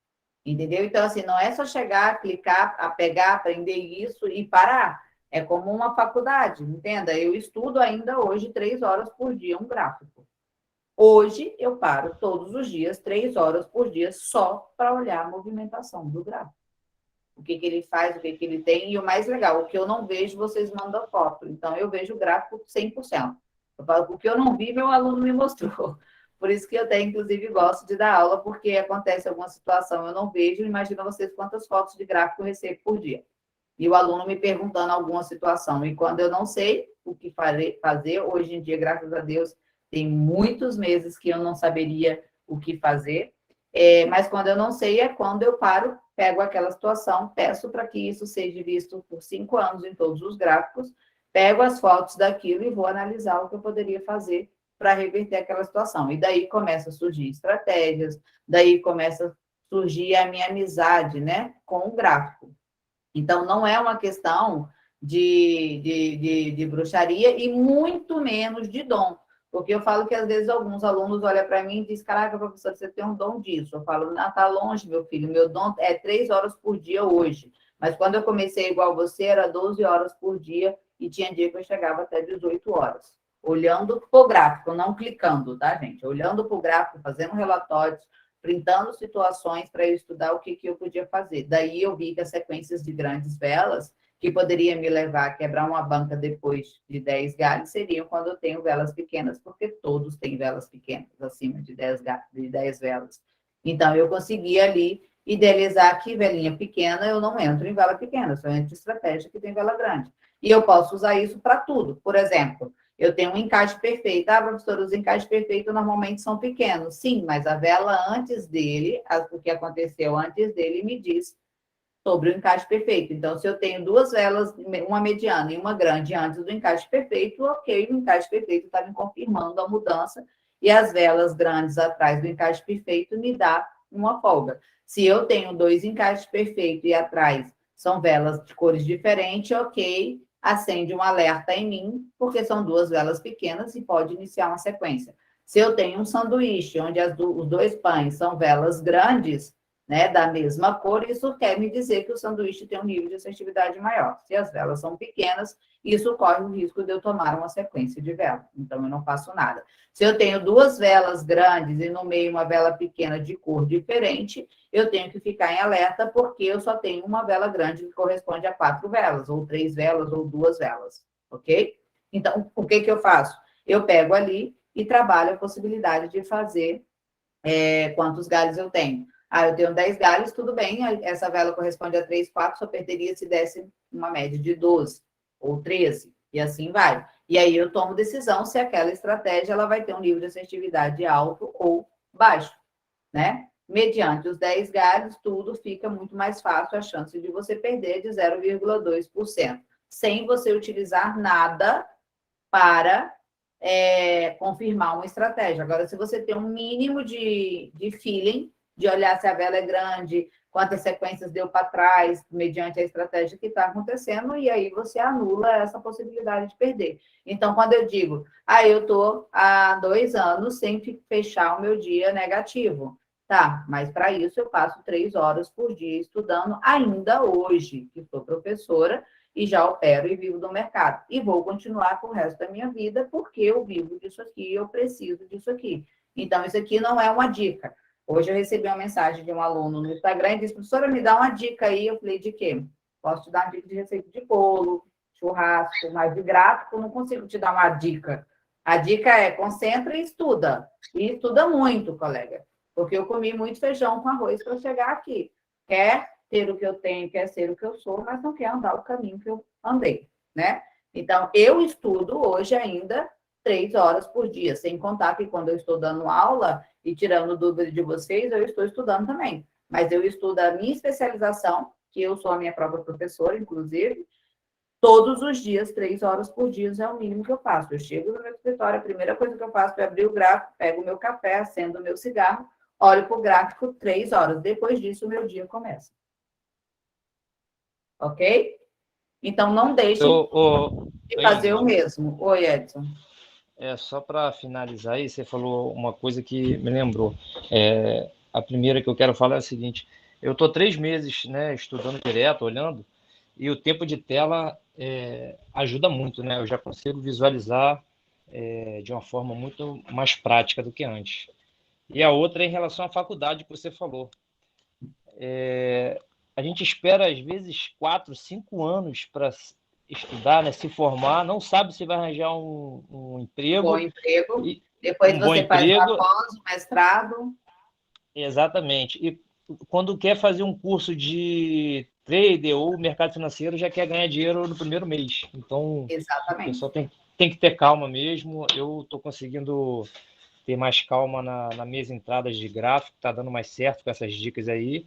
entendeu? Então, assim, não é só chegar, clicar, a pegar, aprender isso e parar. É como uma faculdade, entenda? Eu estudo ainda hoje 3 horas por dia um gráfico. Hoje eu paro todos os dias, 3 horas por dia, só para olhar a movimentação do gráfico. O que ele faz, o que ele tem, e o mais legal, o que eu não vejo, vocês mandam foto. Então, eu vejo o gráfico 100%. Eu falo, o que eu não vi, meu aluno me mostrou. Por isso que eu até, inclusive, gosto de dar aula, porque acontece alguma situação, eu não vejo, imagina vocês quantas fotos de gráfico eu recebo por dia. E o aluno me perguntando alguma situação. E quando eu não sei o que fazer, hoje em dia, graças a Deus, tem muitos meses que eu não saberia o que fazer. Mas quando eu não sei, é quando eu paro, pego aquela situação, peço para que isso seja visto por 5 anos em todos os gráficos, pego as fotos daquilo e vou analisar o que eu poderia fazer para reverter aquela situação. E daí começa a surgir estratégias, daí começa a surgir a minha amizade, né, com o gráfico. Então, não é uma questão de bruxaria e muito menos de dom. Porque eu falo que, às vezes, alguns alunos olham para mim e dizem, caraca, professor, você tem um dom disso. Eu falo, não, tá longe, meu filho. Meu dom é 3 horas por dia hoje. Mas quando eu comecei igual você, era 12 horas por dia e tinha dia que eu chegava até 18 horas, olhando para o gráfico, não clicando, tá, gente? Olhando para o gráfico, fazendo relatórios, printando situações para eu estudar o que eu podia fazer. Daí eu vi que as sequências de grandes velas, que poderia me levar a quebrar uma banca depois de 10 galhos, seriam quando eu tenho velas pequenas, porque todos têm velas pequenas, acima de 10 velas. Então, eu consegui ali idealizar que velinha pequena, eu não entro em vela pequena, só entro em estratégia que tem vela grande. E eu posso usar isso para tudo. Por exemplo, eu tenho um encaixe perfeito. Ah, professor, os encaixes perfeitos normalmente são pequenos. Sim, mas a vela antes dele, o que aconteceu antes dele, me diz sobre o encaixe perfeito. Então, se eu tenho duas velas, uma mediana e uma grande antes do encaixe perfeito, ok, o encaixe perfeito está me confirmando a mudança, e as velas grandes atrás do encaixe perfeito me dá uma folga. Se eu tenho dois encaixes perfeitos e atrás são velas de cores diferentes, ok, acende um alerta em mim, porque são duas velas pequenas e pode iniciar uma sequência. Se eu tenho um sanduíche onde os dois pães são velas grandes, né, da mesma cor, isso quer me dizer que o sanduíche tem um nível de assertividade maior. Se as velas são pequenas, isso corre o risco de eu tomar uma sequência de velas. Então, eu não faço nada. Se eu tenho duas velas grandes e no meio uma vela pequena de cor diferente, eu tenho que ficar em alerta, porque eu só tenho uma vela grande que corresponde a 4 velas, ou 3 velas, ou 2 velas, ok? Então, o que eu faço? Eu pego ali e trabalho a possibilidade de fazer quantos galhos eu tenho. Ah, eu tenho 10 galhos, tudo bem, essa vela corresponde a 3, 4, só perderia se desse uma média de 12 ou 13, e assim vai. E aí eu tomo decisão se aquela estratégia ela vai ter um nível de assertividade alto ou baixo, né? Mediante os 10 galhos, tudo fica muito mais fácil, a chance de você perder de 0,2%, sem você utilizar nada para confirmar uma estratégia. Agora, se você tem um mínimo de feeling, de olhar se a vela é grande, quantas sequências deu para trás, mediante a estratégia que está acontecendo, e aí você anula essa possibilidade de perder. Então, quando eu digo, eu estou há 2 anos sem fechar o meu dia negativo, tá, mas para isso eu passo 3 horas por dia estudando, ainda hoje, que sou professora, e já opero e vivo do mercado. E vou continuar com o resto da minha vida, porque eu vivo disso aqui, eu preciso disso aqui. Então, isso aqui não é uma dica. Hoje eu recebi uma mensagem de um aluno no Instagram e disse, professora, me dá uma dica aí. Eu falei, de quê? Posso te dar uma dica de receita de bolo, churrasco, mas de gráfico não consigo te dar uma dica. A dica é, concentra e estuda. E estuda muito, colega. Porque eu comi muito feijão com arroz para chegar aqui. Quer ter o que eu tenho, quer ser o que eu sou, mas não quer andar o caminho que eu andei, né? Então, eu estudo hoje ainda 3 horas por dia, sem contar que quando eu estou dando aula e tirando dúvidas de vocês, eu estou estudando também. Mas eu estudo a minha especialização, que eu sou a minha própria professora, inclusive, todos os dias, 3 horas por dia é o mínimo que eu faço. Eu chego no meu escritório, a primeira coisa que eu faço é abrir o gráfico, pego o meu café, acendo o meu cigarro, olho para o gráfico 3 horas. Depois disso, o meu dia começa. Ok? Então, não deixe de fazer o mesmo. Oi, Edson. Só para finalizar aí, você falou uma coisa que me lembrou. A primeira que eu quero falar é a seguinte: eu estou 3 meses, né, estudando direto, olhando, e o tempo de tela ajuda muito, né? Eu já consigo visualizar de uma forma muito mais prática do que antes. E a outra é em relação à faculdade que você falou. A gente espera, às vezes, 4, 5 anos para estudar, né, se formar, não sabe se vai arranjar um emprego. Bom emprego. Depois você faz uma pós, um mestrado. Exatamente. E quando quer fazer um curso de trader ou mercado financeiro, já quer ganhar dinheiro no primeiro mês. Então, exatamente, o pessoal tem que ter calma mesmo. Eu estou conseguindo ter mais calma nas minhas entradas de gráfico, está dando mais certo com essas dicas aí.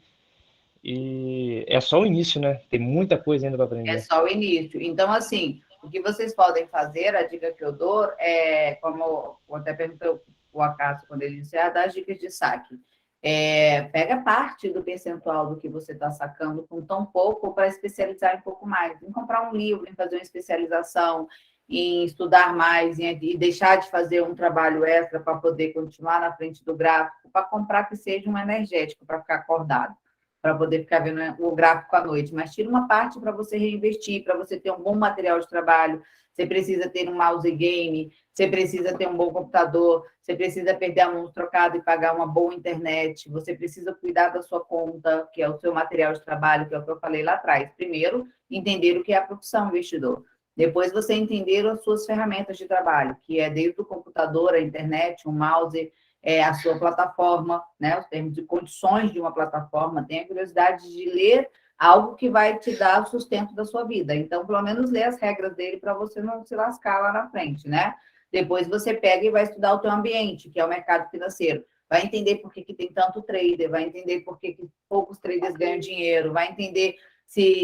E é só o início, né? Tem muita coisa ainda para aprender. É só o início. Então, assim, o que vocês podem fazer, a dica que eu dou é, como até perguntou o Acácio quando ele disse, das dicas de saque. Pega parte do percentual do que você está sacando com tão pouco para especializar um pouco mais. Em comprar um livro, em fazer uma especialização, em estudar mais, e deixar de fazer um trabalho extra para poder continuar na frente do gráfico, para comprar que seja um energético para ficar acordado, para poder ficar vendo o gráfico à noite, mas tira uma parte para você reinvestir, para você ter um bom material de trabalho. Você precisa ter um mouse game, você precisa ter um bom computador, você precisa perder a mão trocada e pagar uma boa internet, você precisa cuidar da sua conta, que é o seu material de trabalho, que é o que eu falei lá atrás. Primeiro, entender o que é a profissão investidor. Depois, você entender as suas ferramentas de trabalho, que é desde o computador, a internet, o mouse, a sua plataforma, né? Os termos de condições de uma plataforma. Tenha curiosidade de ler algo que vai te dar o sustento da sua vida. Então, pelo menos lê as regras dele para você não se lascar lá na frente, né? Depois você pega e vai estudar o teu ambiente, que é o mercado financeiro. Vai entender por que tem tanto trader, vai entender por que poucos traders ganham dinheiro, vai entender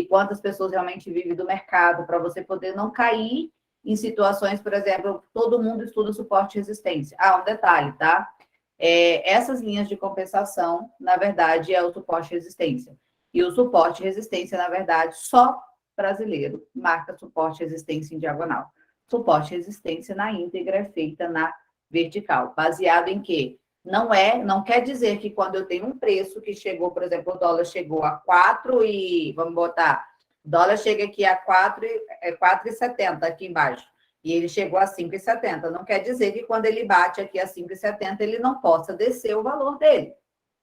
quantas pessoas realmente vivem do mercado, para você poder não cair em situações, por exemplo, todo mundo estuda suporte e resistência. Um detalhe, tá? Essas linhas de compensação, na verdade, é o suporte e resistência. E o suporte e resistência, na verdade, só brasileiro marca suporte e resistência em diagonal. Suporte e resistência na íntegra é feita na vertical. Baseado em quê? Não quer dizer que quando eu tenho um preço que chegou, por exemplo, o dólar chegou a 4 e, vamos botar, o dólar chega aqui a 4,70 aqui embaixo, e ele chegou a 5,70. Não quer dizer que quando ele bate aqui a 5,70, ele não possa descer o valor dele.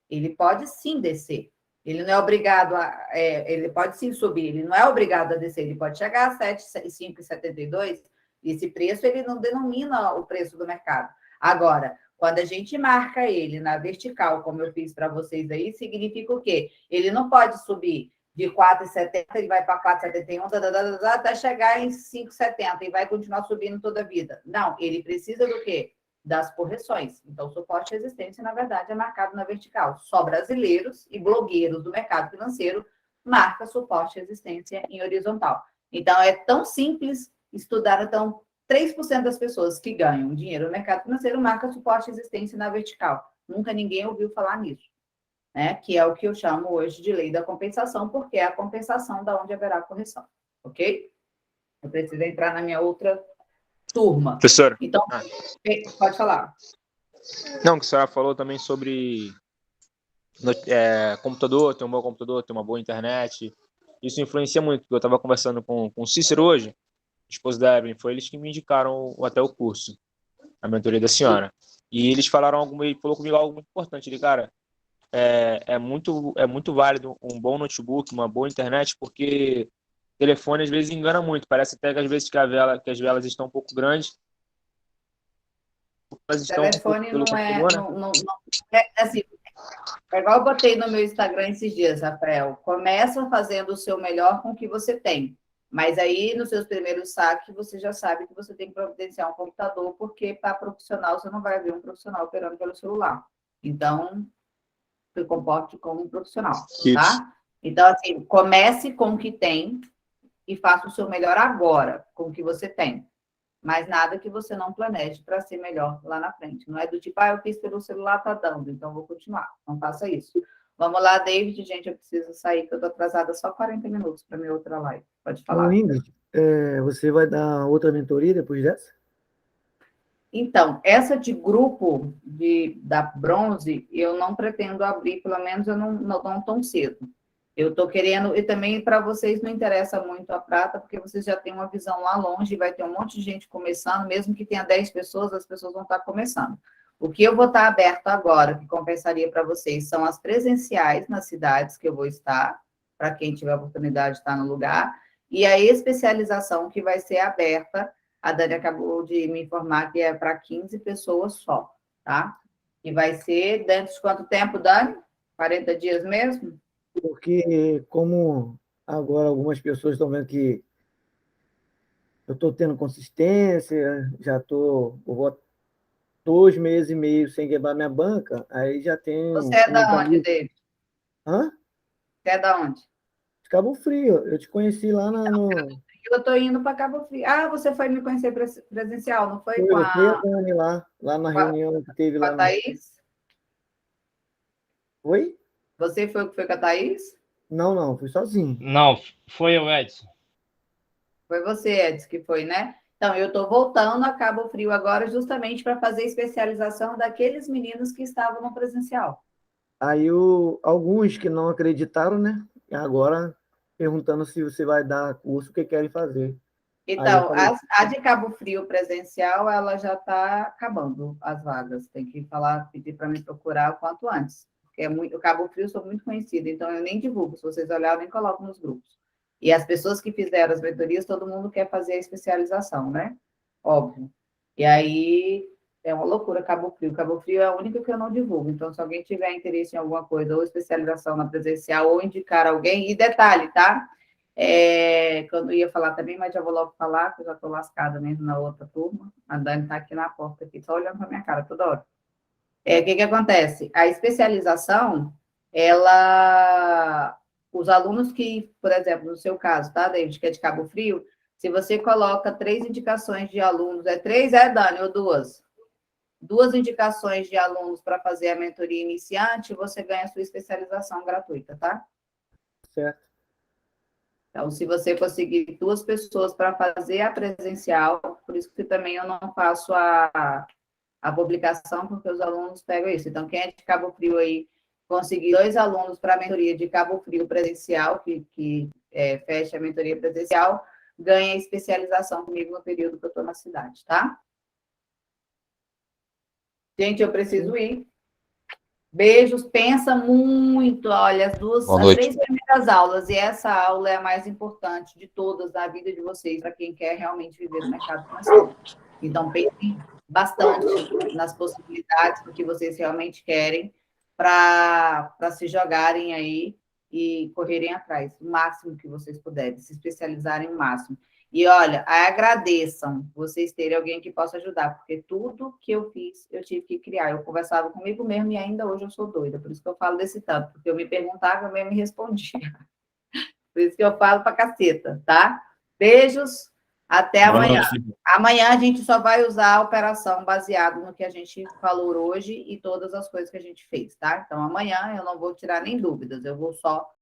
Ele pode sim descer. Ele não é obrigado ele pode sim subir, ele não é obrigado a descer, ele pode chegar a 5,72, e esse preço ele não denomina o preço do mercado. Agora, quando a gente marca ele na vertical, como eu fiz para vocês aí, significa o quê? Ele não pode subir de 4,70, ele vai para 4,71, até chegar em 5,70 e vai continuar subindo toda a vida. Não, ele precisa do quê? Das correções. Então, suporte e resistência, na verdade, é marcado na vertical. Só brasileiros e blogueiros do mercado financeiro marca suporte e resistência em horizontal. Então, é tão simples estudar. Então, 3% das pessoas que ganham dinheiro no mercado financeiro marca suporte e resistência na vertical. Nunca ninguém ouviu falar nisso, né? Que é o que eu chamo hoje de lei da compensação, porque é a compensação da onde haverá correção, ok? Eu preciso entrar na minha outra turma. Professora. Então, pode falar. Não, que a senhora falou também sobre computador, ter um bom computador, ter uma boa internet. Isso influencia muito. Eu estava conversando com o Cícero hoje, esposo da Evelyn, foi eles que me indicaram até o curso, a mentoria da senhora. E eles ele falou comigo algo muito importante. Ele, cara, é muito válido um bom notebook, uma boa internet, porque telefone às vezes engana muito. Parece até que às vezes que as velas estão um pouco grandes. Elas estão Telefone não assim, é igual eu botei no meu Instagram esses dias, Rafael. Começa fazendo o seu melhor com o que você tem. Mas aí, nos seus primeiros saques, você já sabe que você tem que providenciar um computador, porque para profissional, você não vai ver um profissional operando pelo celular. Então, se comporte como um profissional, tá? Então, assim, comece com o que tem e faça o seu melhor agora com o que você tem. Mas nada que você não planeje para ser melhor lá na frente. Não é do tipo, eu fiz pelo celular, tá dando, então vou continuar. Não faça isso. Vamos lá, David. Gente, eu preciso sair, que eu estou atrasada só 40 minutos para minha outra live. Pode falar. Ingrid, você vai dar outra mentoria depois dessa? Então, essa de grupo da bronze, eu não pretendo abrir, pelo menos eu não tão cedo. Eu estou querendo, e também para vocês não interessa muito a prata, porque vocês já têm uma visão lá longe, vai ter um monte de gente começando, mesmo que tenha 10 pessoas, as pessoas vão estar começando. O que eu vou estar aberto agora, que compensaria para vocês, são as presenciais nas cidades que eu vou estar, para quem tiver a oportunidade de estar no lugar, e a especialização que vai ser aberta. A Dani acabou de me informar que é para 15 pessoas só, tá? E vai ser dentro de quanto tempo, Dani? 40 dias mesmo? Porque, como agora algumas pessoas estão vendo que eu estou tendo consistência, eu vou 2 meses e meio sem quebrar minha banca, aí já tem... Você é da onde, David? Hã? Você é da onde? De Cabo Frio. Eu te conheci lá no... Eu estou indo para Cabo Frio. Você foi me conhecer presencial, não foi? Com a Dani lá na reunião que teve lá. Com a Thaís? Oi? Você foi com a Thaís? Não, fui sozinho. Não, foi o Edson. Foi você, Edson, que foi, né? Então, eu estou voltando a Cabo Frio agora justamente para fazer especialização daqueles meninos que estavam no presencial. Aí alguns que não acreditaram, né? E agora perguntando se você vai dar curso, o que querem fazer. Aí eu Então, falei, a de Cabo Frio presencial, ela já está acabando as vagas. Tem que pedir para me procurar o quanto antes. Porque o Cabo Frio eu sou muito conhecida, então eu nem divulgo. Se vocês olharem, eu nem coloco nos grupos. E as pessoas que fizeram as mentorias, todo mundo quer fazer a especialização, né? Óbvio. E aí é uma loucura Cabo Frio. Cabo Frio é a única que eu não divulgo. Então, se alguém tiver interesse em alguma coisa, ou especialização na presencial, ou indicar alguém, e detalhe, tá? Quando eu ia falar também, mas já vou logo falar, que eu já estou lascada mesmo na outra turma. A Dani está aqui na porta, aqui, só olhando para minha cara toda hora. O que acontece? A especialização, os alunos que, por exemplo, no seu caso, tá, David, que é de Cabo Frio, se você coloca 3 indicações de alunos, 3, Dani, ou 2? 2 indicações de alunos para fazer a mentoria iniciante, você ganha a sua especialização gratuita, tá? certo. Então, se você conseguir 2 pessoas para fazer a presencial, por isso que também eu não faço a publicação, porque os alunos pegam isso. Então, quem é de Cabo Frio aí, conseguir 2 alunos para a mentoria de Cabo Frio presencial, que fecha a mentoria presencial, ganha especialização comigo no período que eu estou na cidade, tá? Gente, eu preciso ir. Beijos, pensa muito. Olha, as 3 primeiras aulas, e essa aula é a mais importante de todas na vida de vocês, para quem quer realmente viver no mercado financeiro. Então, pensem bastante nas possibilidades do que vocês realmente querem para se jogarem aí e correrem atrás, o máximo que vocês puderem, se especializarem o máximo. E olha, agradeçam vocês terem alguém que possa ajudar, porque tudo que eu fiz, eu tive que criar. Eu conversava comigo mesmo e ainda hoje eu sou doida, por isso que eu falo desse tanto, porque eu me perguntava, eu mesmo me respondia. Por isso que eu falo pra caceta, tá? Beijos, até Boa amanhã. noite. Amanhã a gente só vai usar a operação baseado no que a gente falou hoje e todas as coisas que a gente fez, tá? Então, amanhã eu não vou tirar nem dúvidas, eu vou só